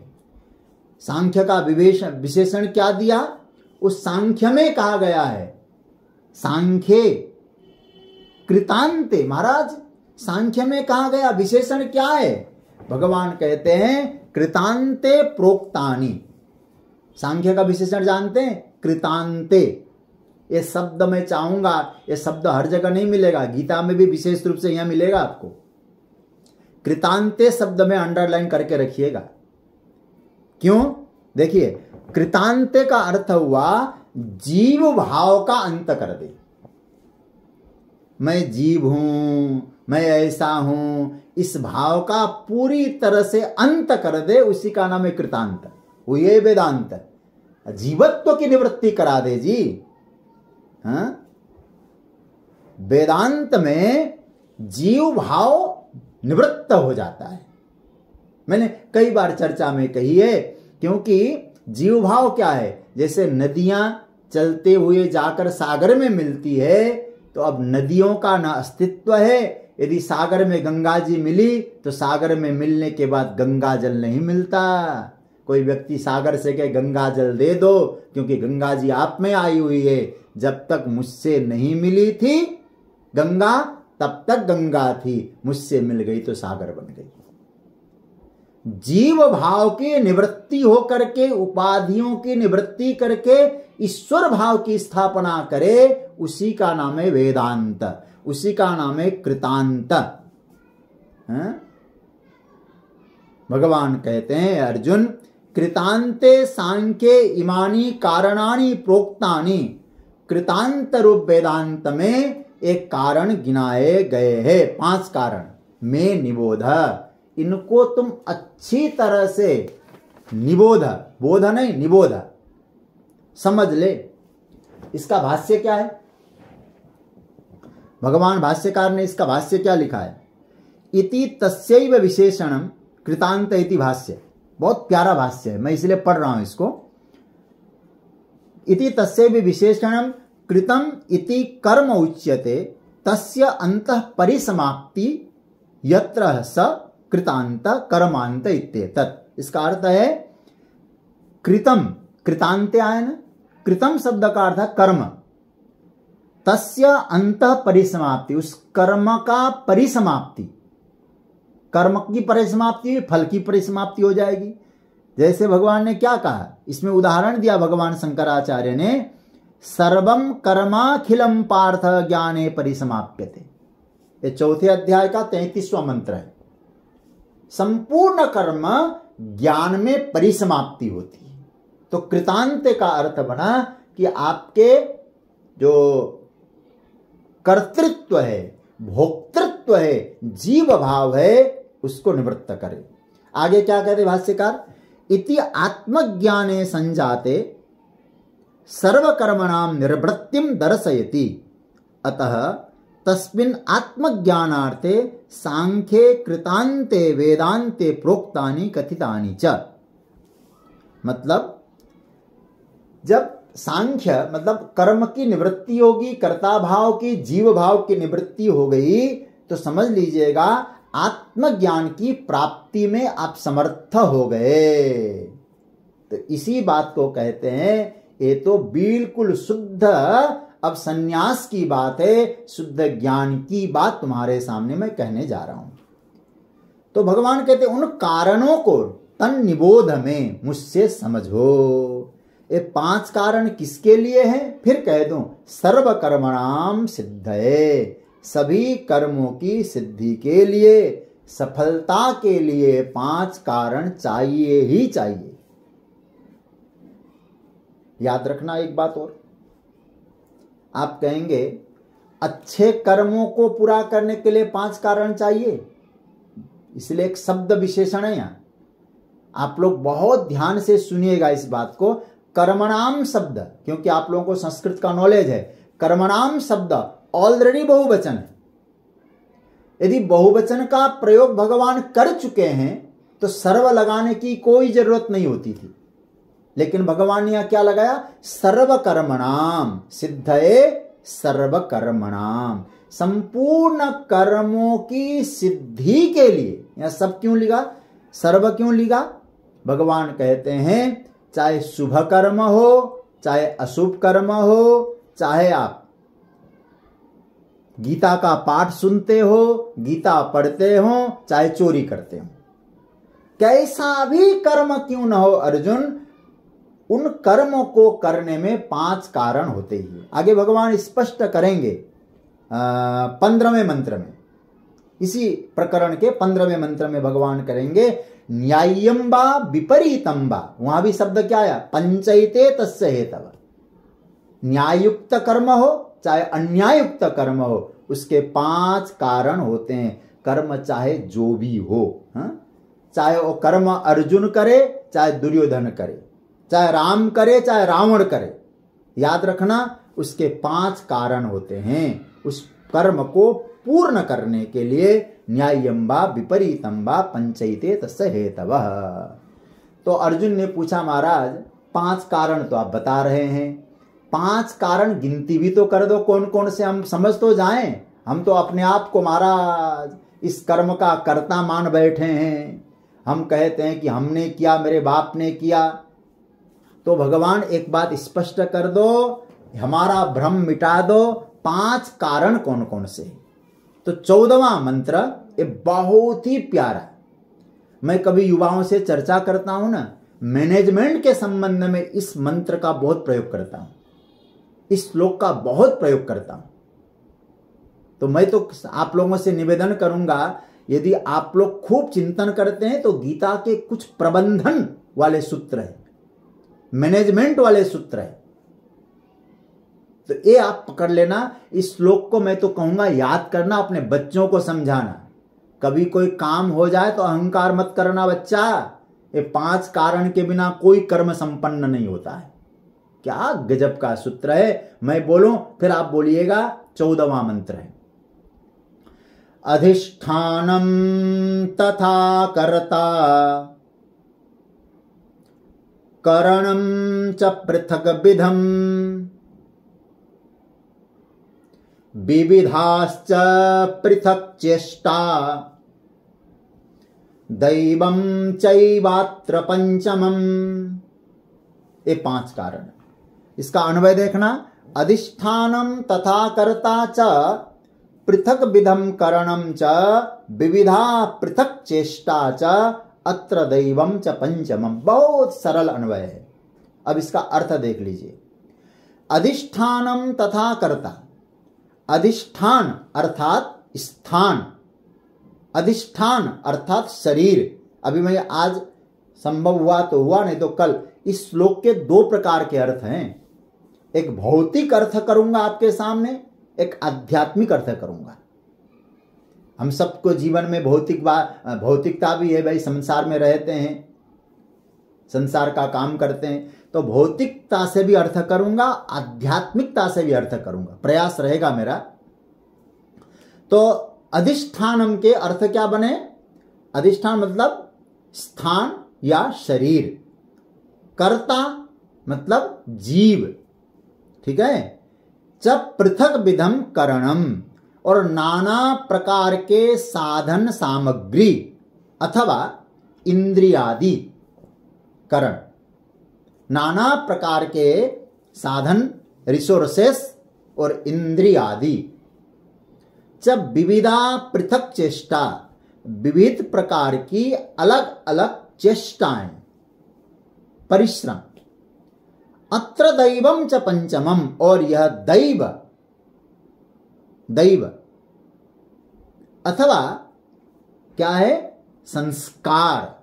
सांख्य का विशेषण क्या दिया? उस सांख्य में कहा गया है सांख्ये कृतांते। महाराज, सांख्य में कहा गया विशेषण क्या है? भगवान कहते हैं कृतांते प्रोक्तानि। सांख्य का विशेषण जानते हैं? कृतांते। ये शब्द मैं चाहूंगा, ये शब्द हर जगह नहीं मिलेगा, गीता में भी विशेष रूप से यहां मिलेगा आपको। कृतांते शब्द में अंडरलाइन करके रखिएगा। क्यों? देखिए, कृतांते का अर्थ हुआ जीव भाव का अंत कर दे। मैं जीव हूं, मैं ऐसा हूं, इस भाव का पूरी तरह से अंत कर दे, उसी का नाम है कृतांत। वो ये वेदांत, जीवत्व की निवृत्ति करा दे जी। हाँ, वेदांत में जीव भाव निवृत्त हो जाता है। मैंने कई बार चर्चा में कही है, क्योंकि जीव भाव क्या है? जैसे नदियां चलते हुए जाकर सागर में मिलती है, तो अब नदियों का ना अस्तित्व है। यदि सागर में गंगा जी मिली तो सागर में मिलने के बाद गंगा जल नहीं मिलता। कोई व्यक्ति सागर से कहे गंगा जल दे दो, क्योंकि गंगा जी आप में आई हुई है। जब तक मुझसे नहीं मिली थी गंगा, तब तक गंगा थी, मुझसे मिल गई तो सागर बन गई। जीव भाव की निवृत्ति होकर के, उपाधियों की निवृत्ति करके ईश्वर भाव की स्थापना करे, उसी का नाम है वेदांत, उसी का नाम है कृतांत। भगवान कहते हैं अर्जुन, कृतांते सांख्ये इमानी कारणानि प्रोक्तानि, कृतांत रूप वेदांत में एक कारण गिनाए गए हैं, 5 कारण। में निबोध, इनको तुम अच्छी तरह से निबोध, बोध नहीं निबोध, समझ ले। इसका भाष्य क्या है? भगवान भाष्यकार ने इसका भाष्य क्या लिखा है? इति तस्यैव विशेषणम कृतांत इति भाष्य। बहुत प्यारा भाष्य है, मैं इसलिए पढ़ रहा हूं इसको। इति तस्यैव विशेषणम कृतम इति कर्म उच्यते तस्य अंतः परिसमाप्ति यत्र स कृतांत कर्मांत इत्येतत्। इसका अर्थ है कृतम, कृतांते आए ना, कृतम शब्द का अर्थ है कर्म, तस्य अंतः परिसमाप्ति, उस कर्म का परिसमाप्ति, कर्म की परिसमाप्ति फल की परिसमाप्ति हो जाएगी। जैसे भगवान ने क्या कहा, इसमें उदाहरण दिया भगवान शंकराचार्य ने, सर्वम कर्माखिलम पार्थ ज्ञाने परिसमाप्यते। ये 4थे अध्याय का 33वां मंत्र है। संपूर्ण कर्म ज्ञान में परिसमाप्ति होती है। तो कृतांत का अर्थ बना कि आपके जो कर्तृत्व है, भोक्तृत्व है, जीव भाव है, उसको निवृत्त करे। आगे क्या कहते भाष्यकार, इति आत्मज्ञाने संजाते सर्वकर्मणां निर्वृत्तिम दर्शयति, अतः तस्मिन् आत्मज्ञानार्थे सांख्ये कृतांते वेदांते प्रोक्तानि कथितानि च। मतलब जब सांख्य मतलब कर्म की निवृत्ति होगी, कर्ता भाव की, जीव भाव की निवृत्ति हो गई, तो समझ लीजिएगा आत्मज्ञान की प्राप्ति में आप समर्थ हो गए। तो इसी बात को कहते हैं, ये तो बिल्कुल शुद्ध अब सन्यास की बात है, शुद्ध ज्ञान की बात तुम्हारे सामने मैं कहने जा रहा हूं। तो भगवान कहते उन कारणों को तन निबोध में मुझसे समझो। ये 5 कारण किसके लिए हैं? फिर कह दूं, सर्व कर्मणाम सिद्धये, सभी कर्मों की सिद्धि के लिए, सफलता के लिए 5 कारण चाहिए ही चाहिए। याद रखना एक बात और, आप कहेंगे अच्छे कर्मों को पूरा करने के लिए 5 कारण चाहिए, इसलिए एक शब्द विशेषण है यहां, आप लोग बहुत ध्यान से सुनिएगा इस बात को। कर्मणाम शब्द, क्योंकि आप लोगों को संस्कृत का नॉलेज है, कर्मणाम शब्द ऑलरेडी बहुवचन है। यदि बहुवचन का प्रयोग भगवान कर चुके हैं तो सर्व लगाने की कोई जरूरत नहीं होती थी, लेकिन भगवान ने यहां क्या लगाया, सर्व कर्मणाम सिद्धये, सर्व कर्मणाम, संपूर्ण कर्मों की सिद्धि के लिए। यहां सब क्यों लिखा, सर्व क्यों लिखा? भगवान कहते हैं चाहे शुभ कर्म हो, चाहे अशुभ कर्म हो, चाहे आप गीता का पाठ सुनते हो, गीता पढ़ते हो, चाहे चोरी करते हो, कैसा भी कर्म क्यों न हो अर्जुन, उन कर्मों को करने में 5 कारण होते ही। आगे भगवान स्पष्ट करेंगे 15वें मंत्र में, इसी प्रकरण के 15वें मंत्र में भगवान करेंगे न्याय्यम वा विपरीतम वा। वहां भी शब्द क्या आया, पंचैते तस्य हेतव। न्यायुक्त कर्म हो चाहे अन्यायुक्त कर्म हो, उसके 5 कारण होते हैं। कर्म चाहे जो भी हो, चाहे वो कर्म अर्जुन करे, चाहे दुर्योधन करे, चाहे राम करे, चाहे रावण करे, याद रखना उसके 5 कारण होते हैं। उस कर्म को पूर्ण करने के लिए न्याय्यम वा विपरीतम वा पंचयिते तस्य हेतवः। तो अर्जुन ने पूछा, महाराज 5 कारण तो आप बता रहे हैं, 5 कारण गिनती भी तो कर दो, कौन कौन से, हम समझ तो जाएं। हम तो अपने आप को महाराज इस कर्म का कर्ता मान बैठे हैं। हम कहते हैं कि हमने किया, मेरे बाप ने किया। तो भगवान एक बात स्पष्ट कर दो, हमारा भ्रम मिटा दो, 5 कारण कौन कौन से। तो 14वां मंत्र ये बहुत ही प्यारा। मैं कभी युवाओं से चर्चा करता हूं ना, मैनेजमेंट के संबंध में इस मंत्र का बहुत प्रयोग करता हूं, इस श्लोक का बहुत प्रयोग करता हूं। तो मैं तो आप लोगों से निवेदन करूंगा, यदि आप लोग खूब चिंतन करते हैं तो गीता के कुछ प्रबंधन वाले सूत्र है, मैनेजमेंट वाले सूत्र है, तो ये आप पकड़ लेना। इस श्लोक को मैं तो कहूंगा याद करना, अपने बच्चों को समझाना। कभी कोई काम हो जाए तो अहंकार मत करना बच्चा, ये 5 कारण के बिना कोई कर्म संपन्न नहीं होता है। क्या गजब का सूत्र है। मैं बोलूं फिर आप बोलिएगा। 14वां मंत्र है, अधिष्ठानम तथा कर्ता करणम च पृथक विधम विविधाश्च पृथक चेष्टा दैवं चैवात्र पंचमम। ये 5 कारण। इसका अन्वय देखना, अधिष्ठानम तथा कर्ता च पृथक विधम करणम च विविधा पृथक चेष्टा च अत्र दैवम च पंचमम। बहुत सरल अन्वय है। अब इसका अर्थ देख लीजिए। अधिष्ठानम तथा कर्ता, अधिष्ठान अर्थात स्थान, अधिष्ठान अर्थात शरीर। अभी मैं आज संभव हुआ तो हुआ, नहीं तो कल। इस श्लोक के 2 प्रकार के अर्थ हैं। एक भौतिक अर्थ करूंगा आपके सामने, एक आध्यात्मिक अर्थ करूंगा। हम सबको जीवन में भौतिकता भी है भाई, संसार में रहते हैं, संसार का काम करते हैं, तो भौतिकता से भी अर्थ करूंगा, आध्यात्मिकता से भी अर्थ करूंगा, प्रयास रहेगा मेरा। तो अधिष्ठानम के अर्थ क्या बने? अधिष्ठान मतलब स्थान या शरीर, कर्ता मतलब जीव, ठीक है। जब पृथक विधम करणम, और नाना प्रकार के साधन सामग्री अथवा इंद्रियादि करण, नाना प्रकार के साधन रिसोर्सेस और इंद्रियादि। जब विविधा पृथक चेष्टा, विविध प्रकार की अलग अलग चेष्टाएं, परिश्रम। अत्र दैवम च पंचमम, और यह दैव, दैव अथवा क्या है, संस्कार,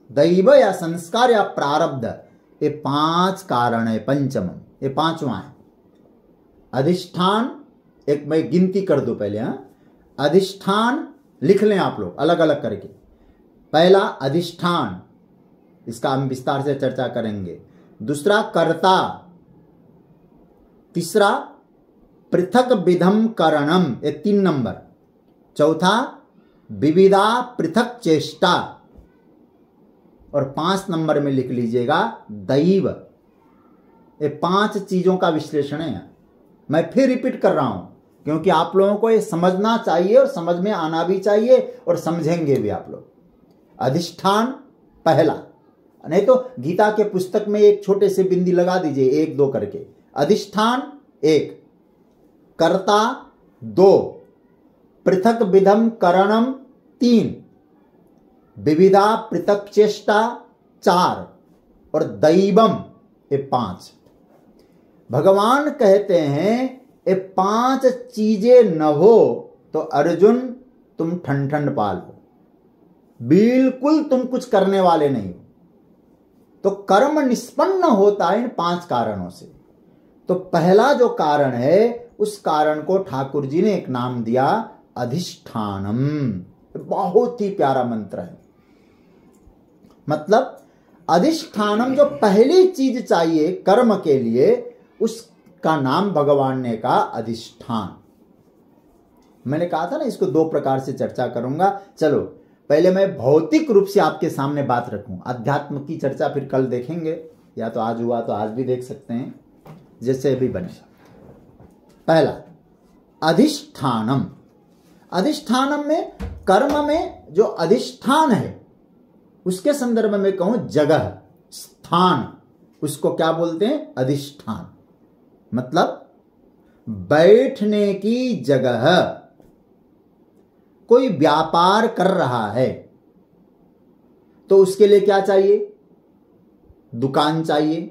दैव या संस्कार या प्रारब्ध, ये 5 कारण है। पंचमम ये 5वां है। अधिष्ठान, एक मैं गिनती कर दूं पहले, अधिष्ठान लिख लें आप लोग अलग अलग करके। पहला अधिष्ठान, इसका हम विस्तार से चर्चा करेंगे। दूसरा कर्ता, तीसरा पृथक विधम करणम, ये 3 नंबर। चौथा विविधा पृथक चेष्टा, और 5 नंबर में लिख लीजिएगा दैव। ये 5 चीजों का विश्लेषण है। मैं फिर रिपीट कर रहा हूं क्योंकि आप लोगों को ये समझना चाहिए और समझ में आना भी चाहिए, और समझेंगे भी आप लोग। अधिष्ठान पहला, नहीं तो गीता के पुस्तक में एक छोटे से बिंदी लगा दीजिए, 1 2 करके। अधिष्ठान 1, कर्ता 2, पृथक विधम करणम 3, विविधा पृथक चेष्टा 4, और दैवम ये 5। भगवान कहते हैं ये 5 चीजें न हो तो अर्जुन तुम ठंड पाल हो, बिल्कुल तुम कुछ करने वाले नहीं हो। तो कर्म निष्पन्न होता है इन 5 कारणों से। तो पहला जो कारण है, उस कारण को ठाकुर जी ने एक नाम दिया अधिष्ठानम। बहुत ही प्यारा मंत्र है। मतलब अधिष्ठानम, जो पहली चीज चाहिए कर्म के लिए, उसका नाम भगवान ने कहा अधिष्ठान। मैंने कहा था ना इसको दो प्रकार से चर्चा करूंगा। चलो पहले मैं भौतिक रूप से आपके सामने बात रखूं, अध्यात्म की चर्चा फिर कल देखेंगे, या तो आज हुआ तो आज भी देख सकते हैं, जैसे भी बने। पहला अधिष्ठानम। अधिष्ठानम में कर्म में जो अधिष्ठान है उसके संदर्भ में कहूं जगह, स्थान, उसको क्या बोलते हैं? अधिष्ठान। मतलब बैठने की जगह। कोई व्यापार कर रहा है तो उसके लिए क्या चाहिए? दुकान चाहिए,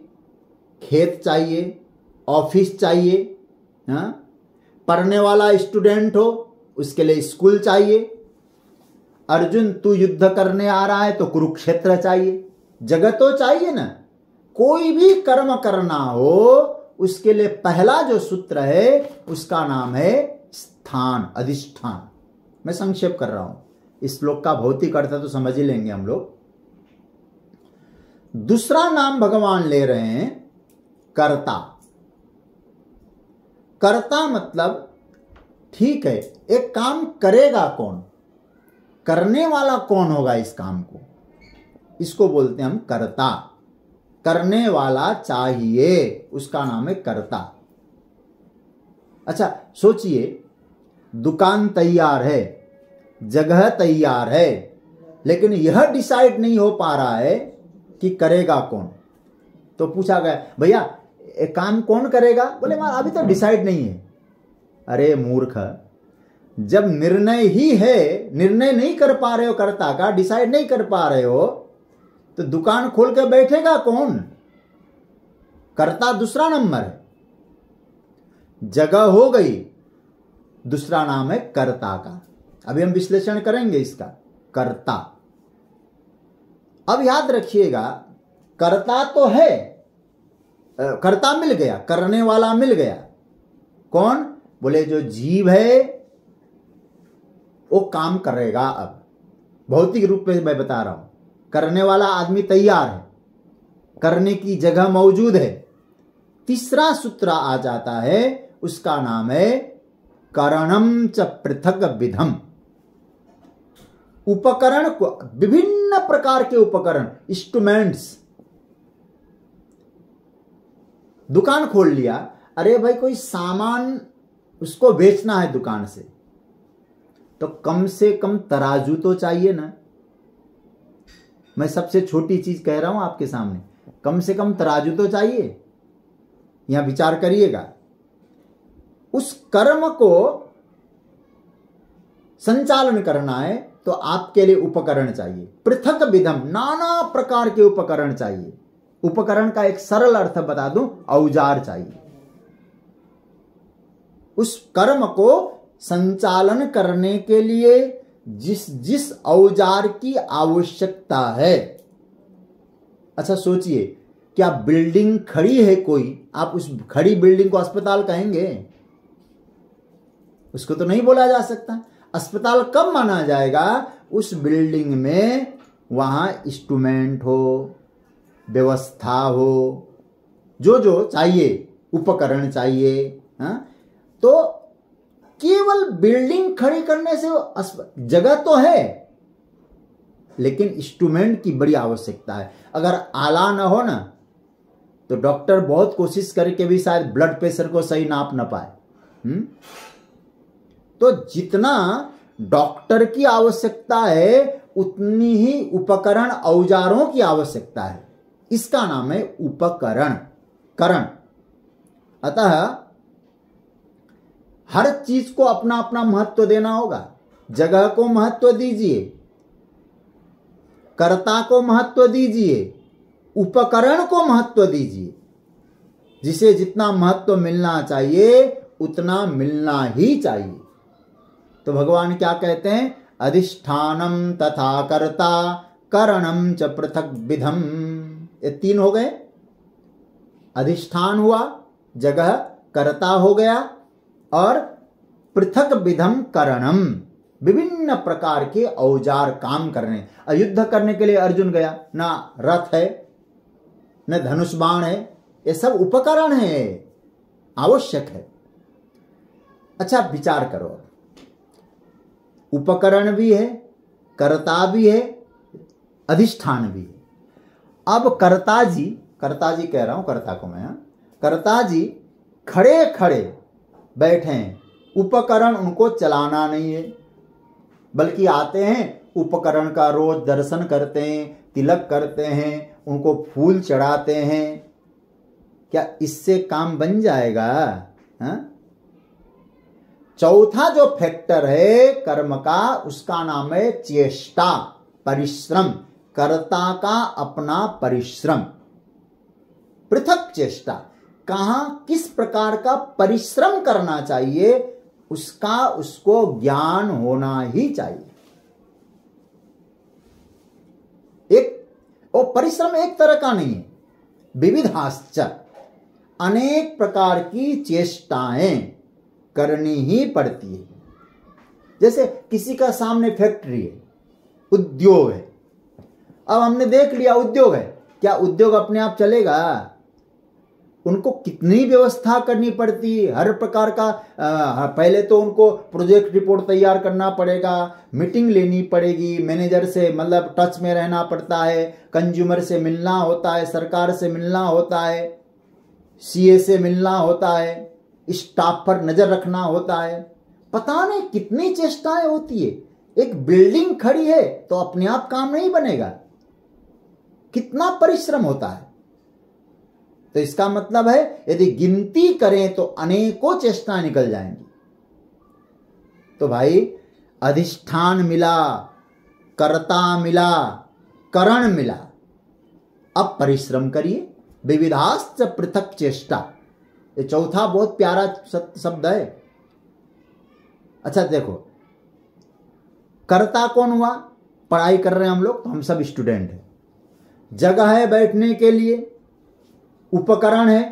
खेत चाहिए, ऑफिस चाहिए। हाँ? पढ़ने वाला स्टूडेंट हो उसके लिए स्कूल चाहिए। अर्जुन तू युद्ध करने आ रहा है तो कुरुक्षेत्र चाहिए। जगह तो चाहिए ना। कोई भी कर्म करना हो उसके लिए पहला जो सूत्र है उसका नाम है स्थान, अधिष्ठान। मैं संक्षेप कर रहा हूं, इस श्लोक का भौतिक अर्थ तो समझ ही लेंगे हम लोग। दूसरा नाम भगवान ले रहे हैं कर्ता। कर्ता मतलब ठीक है, एक काम करेगा कौन, करने वाला कौन होगा इस काम को, इसको बोलते हैं हम कर्ता। करने वाला चाहिए, उसका नाम है कर्ता। अच्छा सोचिए, दुकान तैयार है, जगह तैयार है, लेकिन यह डिसाइड नहीं हो पा रहा है कि करेगा कौन। तो पूछा गया भैया एक काम कौन करेगा? बोले अभी तो डिसाइड नहीं है। अरे मूर्ख, जब निर्णय ही है, निर्णय नहीं कर पा रहे हो कर्ता का, डिसाइड नहीं कर पा रहे हो, तो दुकान खोल के बैठेगा कौन? कर्ता दूसरा नंबर है। जगह हो गई, दूसरा नाम है कर्ता का। अभी हम विश्लेषण करेंगे इसका, कर्ता। अब याद रखिएगा, कर्ता तो है, कर्ता मिल गया, करने वाला मिल गया। कौन? बोले जो जीव है वो काम करेगा। अब भौतिक रूप में मैं बता रहा हूं, करने वाला आदमी तैयार है, करने की जगह मौजूद है। तीसरा सूत्र आ जाता है, उसका नाम है करणम च पृथक विधम। उपकरण को, विभिन्न प्रकार के उपकरण, इंस्ट्रूमेंट्स। दुकान खोल लिया, अरे भाई कोई सामान उसको बेचना है दुकान से, तो कम से कम तराजू तो चाहिए ना। मैं सबसे छोटी चीज कह रहा हूं आपके सामने, कम से कम तराजू तो चाहिए। यहां विचार करिएगा। उस कर्म को संचालन करना है तो आपके लिए उपकरण चाहिए, पृथक विधम, नाना प्रकार के उपकरण चाहिए। उपकरण का एक सरल अर्थ बता दूं, औजार चाहिए। उस कर्म को संचालन करने के लिए जिस जिस औजार की आवश्यकता है। अच्छा सोचिए, क्या बिल्डिंग खड़ी है कोई, आप उस खड़ी बिल्डिंग को अस्पताल कहेंगे? उसको तो नहीं बोला जा सकता। अस्पताल कब माना जाएगा? उस बिल्डिंग में वहां इंस्ट्रूमेंट हो, व्यवस्था हो, जो जो चाहिए, उपकरण चाहिए। हाँ? तो केवल बिल्डिंग खड़ी करने से जगह तो है, लेकिन इंस्ट्रूमेंट की बड़ी आवश्यकता है। अगर आला ना हो ना तो डॉक्टर बहुत कोशिश करके भी शायद ब्लड प्रेशर को सही नाप ना पाए। तो जितना डॉक्टर की आवश्यकता है उतनी ही उपकरण, औजारों की आवश्यकता है। इसका नाम है उपकरण, करण। अतः हर चीज को अपना अपना महत्व देना होगा। जगह को महत्व दीजिए, कर्ता को महत्व दीजिए, उपकरण को महत्व दीजिए। जिसे जितना महत्व मिलना चाहिए उतना मिलना ही चाहिए। तो भगवान क्या कहते हैं? अधिष्ठानम तथा कर्ता करणम च पृथक विधम। ये तीन हो गए। अधिष्ठान हुआ, जगह, कर्ता हो गया, और पृथक विधम करणम, विभिन्न प्रकार के औजार काम करने। युद्ध करने के लिए अर्जुन गया, ना रथ है न धनुष बाण है, ये सब उपकरण है, आवश्यक है। अच्छा विचार करो, उपकरण भी है, कर्ता भी है, अधिष्ठान भी है। अब कर्ता जी कह रहा हूं, कर्ता को मैं, कर्ता जी खड़े खड़े बैठे हैं, उपकरण उनको चलाना नहीं है, बल्कि आते हैं उपकरण का रोज दर्शन करते हैं, तिलक करते हैं, उनको फूल चढ़ाते हैं। क्या इससे काम बन जाएगा? चौथा जो फैक्टर है कर्म का, उसका नाम है चेष्टा, परिश्रम, कर्ता का अपना परिश्रम, पृथक चेष्टा। कहां किस प्रकार का परिश्रम करना चाहिए उसका उसको ज्ञान होना ही चाहिए। और परिश्रम एक तरह का नहीं है, विविधाश्च, अनेक प्रकार की चेष्टाएं करनी ही पड़ती है। जैसे किसी का सामने फैक्ट्री है, उद्योग है, अब हमने देख लिया उद्योग है, क्या उद्योग अपने आप चलेगा? उनको कितनी व्यवस्था करनी पड़ती है, हर प्रकार का। पहले तो उनको प्रोजेक्ट रिपोर्ट तैयार करना पड़ेगा, मीटिंग लेनी पड़ेगी, मैनेजर से मतलब टच में रहना पड़ता है, कंज्यूमर से मिलना होता है, सरकार से मिलना होता है, सीए से मिलना होता है, स्टाफ पर नजर रखना होता है। पता नहीं कितनी चेष्टाएं होती है। एक बिल्डिंग खड़ी है तो अपने आप काम नहीं बनेगा, कितना परिश्रम होता है। तो इसका मतलब है यदि गिनती करें तो अनेकों चेष्टाएं निकल जाएंगी। तो भाई अधिष्ठान मिला, कर्ता मिला, करण मिला, अब परिश्रम करिए। विविधाश्च पृथक चेष्टा, ये चौथा बहुत प्यारा शब्द है। अच्छा देखो, कर्ता कौन हुआ? पढ़ाई कर रहे हैं हम लोग, तो हम सब स्टूडेंट हैं। जगह है बैठने के लिए, उपकरण है,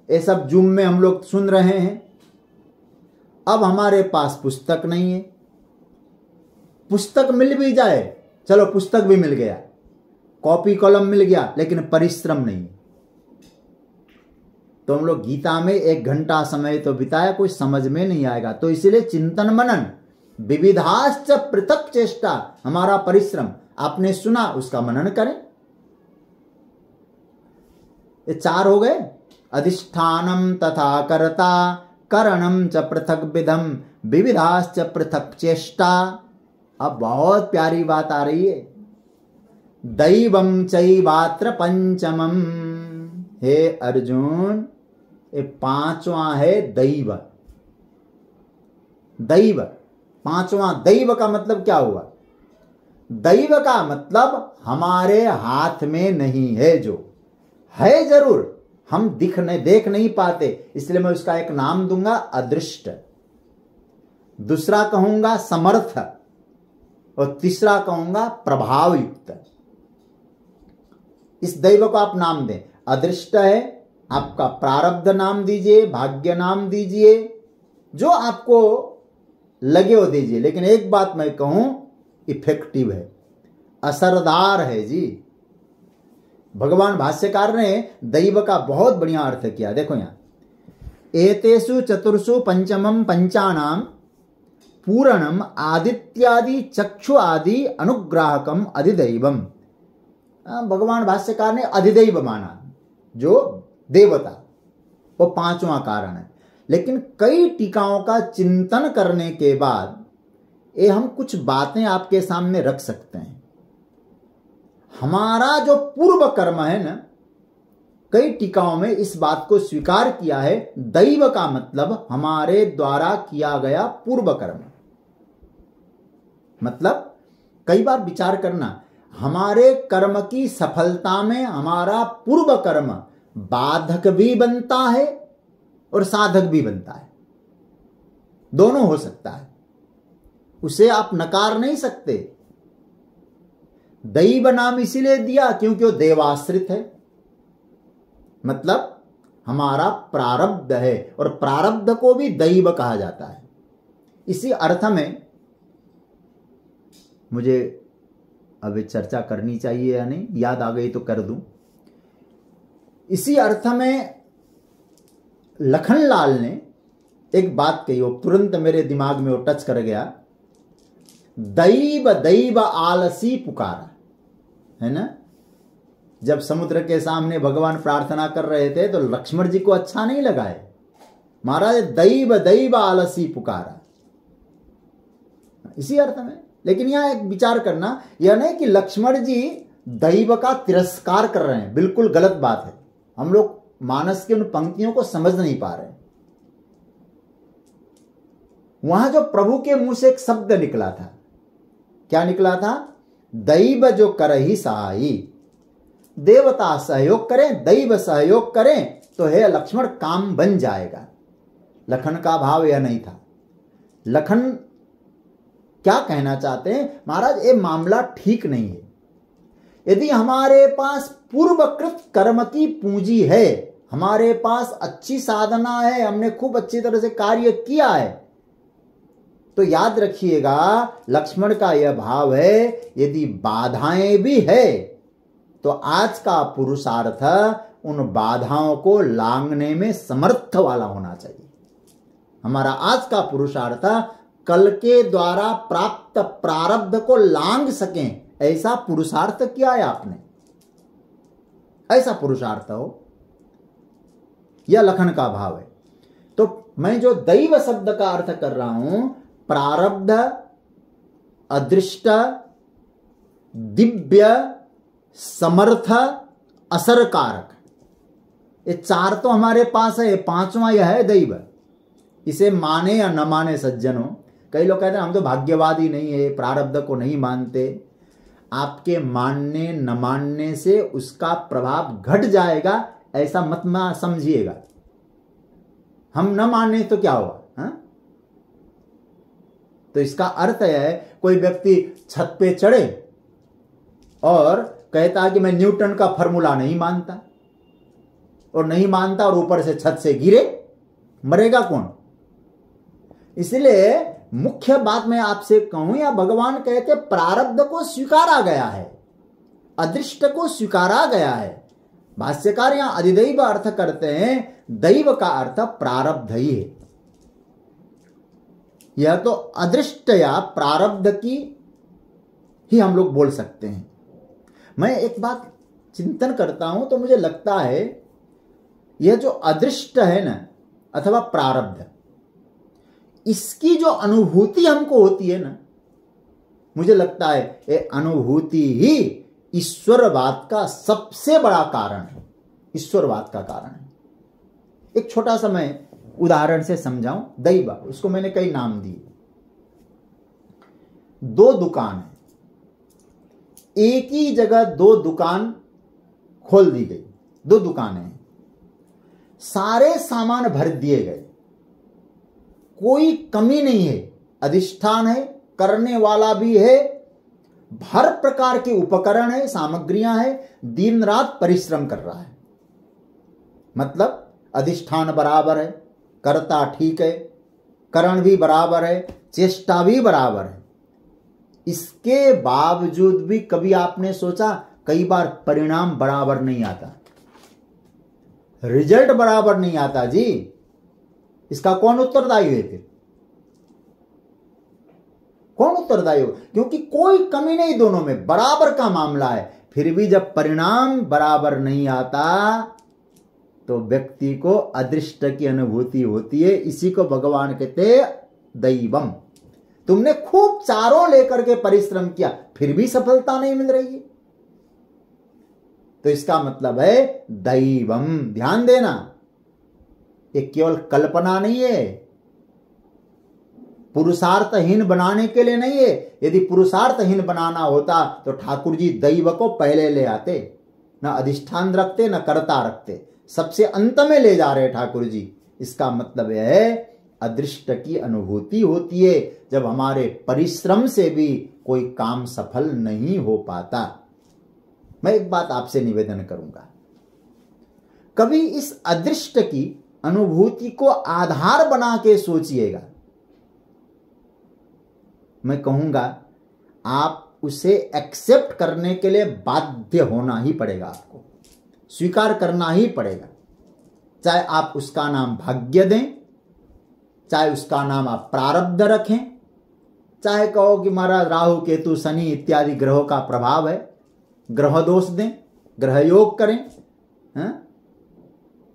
ये सब जूम में हम लोग सुन रहे हैं। अब हमारे पास पुस्तक नहीं है, पुस्तक मिल भी जाए, चलो पुस्तक भी मिल गया, कॉपी कलम मिल गया, लेकिन परिश्रम नहीं। तो हम लोग गीता में 1 घंटा समय तो बिताया, कोई समझ में नहीं आएगा। तो इसलिए चिंतन मनन, विविधाश्च पृथक चेष्टा, हमारा परिश्रम। आपने सुना, उसका मनन करें। ये 4 हो गए, अधिष्ठानम तथा कर्ता, करणम च पृथक विधम, विविधाश्च पृथक चेष्टा। अब बहुत प्यारी बात आ रही है, दैवम चैवात्र पंचमम। हे अर्जुन, ये 5वां है दैव। दैव 5वां, दैव का मतलब क्या हुआ? दैव का मतलब हमारे हाथ में नहीं है, जो है जरूर, हम देख नहीं पाते, इसलिए मैं उसका एक नाम दूंगा अदृष्ट, दूसरा कहूंगा समर्थ, और तीसरा कहूंगा प्रभावयुक्त। इस दैव को आप नाम दें। अदृष्ट है, आपका प्रारब्ध नाम दीजिए, भाग्य नाम दीजिए, जो आपको लगे वो दीजिए। लेकिन एक बात मैं कहूं, इफेक्टिव है, असरदार है जी। भगवान भाष्यकार ने दैव का बहुत बढ़िया अर्थ किया। देखो यहां, एतेषु चतुर्षु पंचमम पंचानाम पूरणम आदित्यादि चक्षु आदि अनुग्राहकम अधिदैवम। भगवान भाष्यकार ने अधिदैव माना, जो देवता, वो 5वां कारण है। लेकिन कई टीकाओं का चिंतन करने के बाद ये हम कुछ बातें आपके सामने रख सकते हैं। हमारा जो पूर्व कर्म है ना, कई टीकाओं में इस बात को स्वीकार किया है, दैव का मतलब हमारे द्वारा किया गया पूर्व कर्म। मतलब कई बार विचार करना, हमारे कर्म की सफलता में हमारा पूर्व कर्म बाधक भी बनता है और साधक भी बनता है, दोनों हो सकता है, उसे आप नकार नहीं सकते। दैव नाम इसीलिए दिया क्योंकि वो देवाश्रित है, मतलब हमारा प्रारब्ध है, और प्रारब्ध को भी दैव कहा जाता है। इसी अर्थ में मुझे अभी चर्चा करनी चाहिए या नहीं, याद आ गई तो कर दूं। इसी अर्थ में लखनलाल ने एक बात कही, वो तुरंत मेरे दिमाग में वो टच कर गया। दैव दैव आलसी पुकारा, है ना। जब समुद्र के सामने भगवान प्रार्थना कर रहे थे तो लक्ष्मण जी को अच्छा नहीं लगा है, महाराज दैव दैव आलसी पुकारा, इसी अर्थ में। लेकिन यहां एक विचार करना, यह नहीं कि लक्ष्मण जी दैव का तिरस्कार कर रहे हैं, बिल्कुल गलत बात है। हम लोग मानस की उन पंक्तियों को समझ नहीं पा रहे। वहां जो प्रभु के मुंह से एक शब्द निकला था, क्या निकला था? दैव जो करही सहाई, देवता सहयोग करें, दैव सहयोग करें तो हे लक्ष्मण काम बन जाएगा। लखन का भाव यह नहीं था। लखन क्या कहना चाहते हैं? महाराज ये मामला ठीक नहीं है। यदि हमारे पास पूर्वकृत कर्म की पूंजी है, हमारे पास अच्छी साधना है, हमने खूब अच्छी तरह से कार्य किया है, तो याद रखिएगा लक्ष्मण का यह भाव है, यदि बाधाएं भी है तो आज का पुरुषार्थ उन बाधाओं को लांघने में समर्थ वाला होना चाहिए। हमारा आज का पुरुषार्थ कल के द्वारा प्राप्त प्रारब्ध को लांघ सकें, ऐसा पुरुषार्थ किया है आपने, ऐसा पुरुषार्थ हो, यह लखन का भाव है। तो मैं जो दैव शब्द का अर्थ कर रहा हूं, प्रारब्ध, अदृष्ट, दिव्य, समर्थ, असरकारक, ये चार तो हमारे पास है, पांचवा यह है दैव। इसे माने या न माने सज्जनों, कई लोग कहते हैं हम तो भाग्यवादी नहीं है, प्रारब्ध को नहीं मानते। आपके मानने न मानने से उसका प्रभाव घट जाएगा, ऐसा मत समझिएगा। हम न माने तो क्या हुआ, हा? तो इसका अर्थ है कोई व्यक्ति छत पे चढ़े और कहता है कि मैं न्यूटन का फॉर्मूला नहीं मानता, और नहीं मानता और ऊपर से छत से गिरे, मरेगा कौन? इसलिए मुख्य बात मैं आपसे कहूं, या भगवान कहते प्रारब्ध को स्वीकारा गया है, अदृष्ट को स्वीकारा गया है। भाष्यकार यहां अधिदैव अर्थ करते हैं, दैव का अर्थ प्रारब्ध ही है। यह तो अदृष्ट या प्रारब्ध की ही हम लोग बोल सकते हैं। मैं एक बात चिंतन करता हूं तो मुझे लगता है यह जो अदृष्ट है ना, अथवा प्रारब्ध, इसकी जो अनुभूति हमको होती है ना, मुझे लगता है ये अनुभूति ही ईश्वरवाद का सबसे बड़ा कारण है, ईश्वरवाद का कारण है। एक छोटा सा मैं उदाहरण से समझाऊं। दैव, उसको मैंने कई नाम दिए। दो दुकान है, एक ही जगह दो दुकान खोल दी गई, दो दुकानें हैं, सारे सामान भर दिए गए, कोई कमी नहीं है, अधिष्ठान है, करने वाला भी है, हर प्रकार के उपकरण है, सामग्रियां है, दिन रात परिश्रम कर रहा है। मतलब अधिष्ठान बराबर है, कर्ता ठीक है, करण भी बराबर है, चेष्टा भी बराबर है। इसके बावजूद भी कभी आपने सोचा, कई बार परिणाम बराबर नहीं आता, रिजल्ट बराबर नहीं आता जी। इसका कौन उत्तरदायी है फिर? कौन उत्तरदायी हो? क्योंकि कोई कमी नहीं, दोनों में बराबर का मामला है। फिर भी जब परिणाम बराबर नहीं आता तो व्यक्ति को अदृष्ट की अनुभूति होती है। इसी को भगवान कहते दैवम। तुमने खूब चारों लेकर के परिश्रम किया, फिर भी सफलता नहीं मिल रही है, तो इसका मतलब है दैवम। ध्यान देना, ये केवल कल्पना नहीं है, पुरुषार्थहीन बनाने के लिए नहीं है। यदि पुरुषार्थहीन बनाना होता तो ठाकुर जी दैव को पहले ले आते, न अधिष्ठान रखते न कर्ता रखते, सबसे अंत में ले जा रहे ठाकुर जी। इसका मतलब यह है अदृष्ट की अनुभूति होती है जब हमारे परिश्रम से भी कोई काम सफल नहीं हो पाता। मैं एक बात आपसे निवेदन करूंगा, कभी इस अदृष्ट की अनुभूति को आधार बना के सोचिएगा। मैं कहूंगा आप उसे एक्सेप्ट करने के लिए बाध्य होना ही पड़ेगा, आपको स्वीकार करना ही पड़ेगा। चाहे आप उसका नाम भाग्य दें, चाहे उसका नाम आप प्रारब्ध रखें, चाहे कहो कि महाराज राहु केतु शनि इत्यादि ग्रहों का प्रभाव है, ग्रह दोष दें, ग्रह योग करें,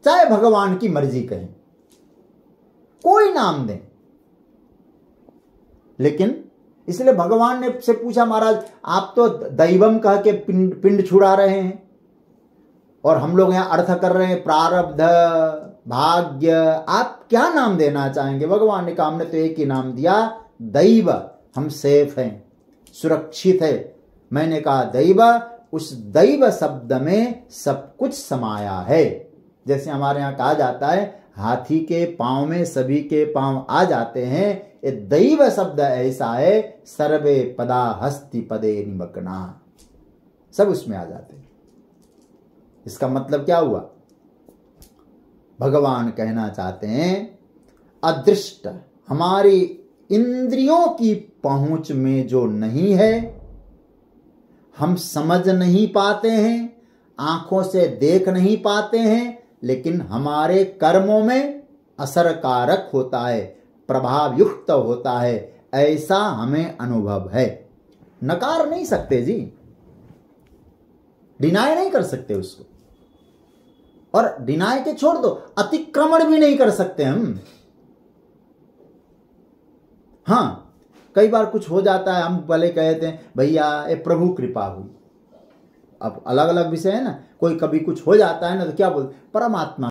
चाहे भगवान की मर्जी कहें, कोई नाम दें। लेकिन इसलिए भगवान ने से पूछा, महाराज आप तो दैवम कह के पिंड छुड़ा रहे हैं और हम लोग यहां अर्थ कर रहे हैं प्रारब्ध भाग्य, आप क्या नाम देना चाहेंगे? भगवान ने कहा हमने तो एक ही नाम दिया, दैव। हम सेफ हैं, सुरक्षित है। मैंने कहा दैव, उस दैव शब्द में सब कुछ समाया है। जैसे हमारे यहां कहा जाता है हाथी के पांव में सभी के पांव आ जाते हैं, ये दैव शब्द ऐसा है, सर्वे पदा हस्ति पदे निमग्ना, सब उसमें आ जाते हैं। इसका मतलब क्या हुआ? भगवान कहना चाहते हैं अदृष्ट, हमारी इंद्रियों की पहुंच में जो नहीं है, हम समझ नहीं पाते हैं, आंखों से देख नहीं पाते हैं, लेकिन हमारे कर्मों में असरकारक होता है, प्रभाव युक्त होता है, ऐसा हमें अनुभव है। नकार नहीं सकते जी, डिनाय नहीं कर सकते उसको, और डिनाय के छोड़ दो, अतिक्रमण भी नहीं कर सकते हम। हां, कई बार कुछ हो जाता है, हम पहले कहते हैं भैया ये प्रभु कृपा हुई। अब अलग अलग विषय है ना, कोई कभी कुछ हो जाता है ना तो क्या बोलते, परमात्मा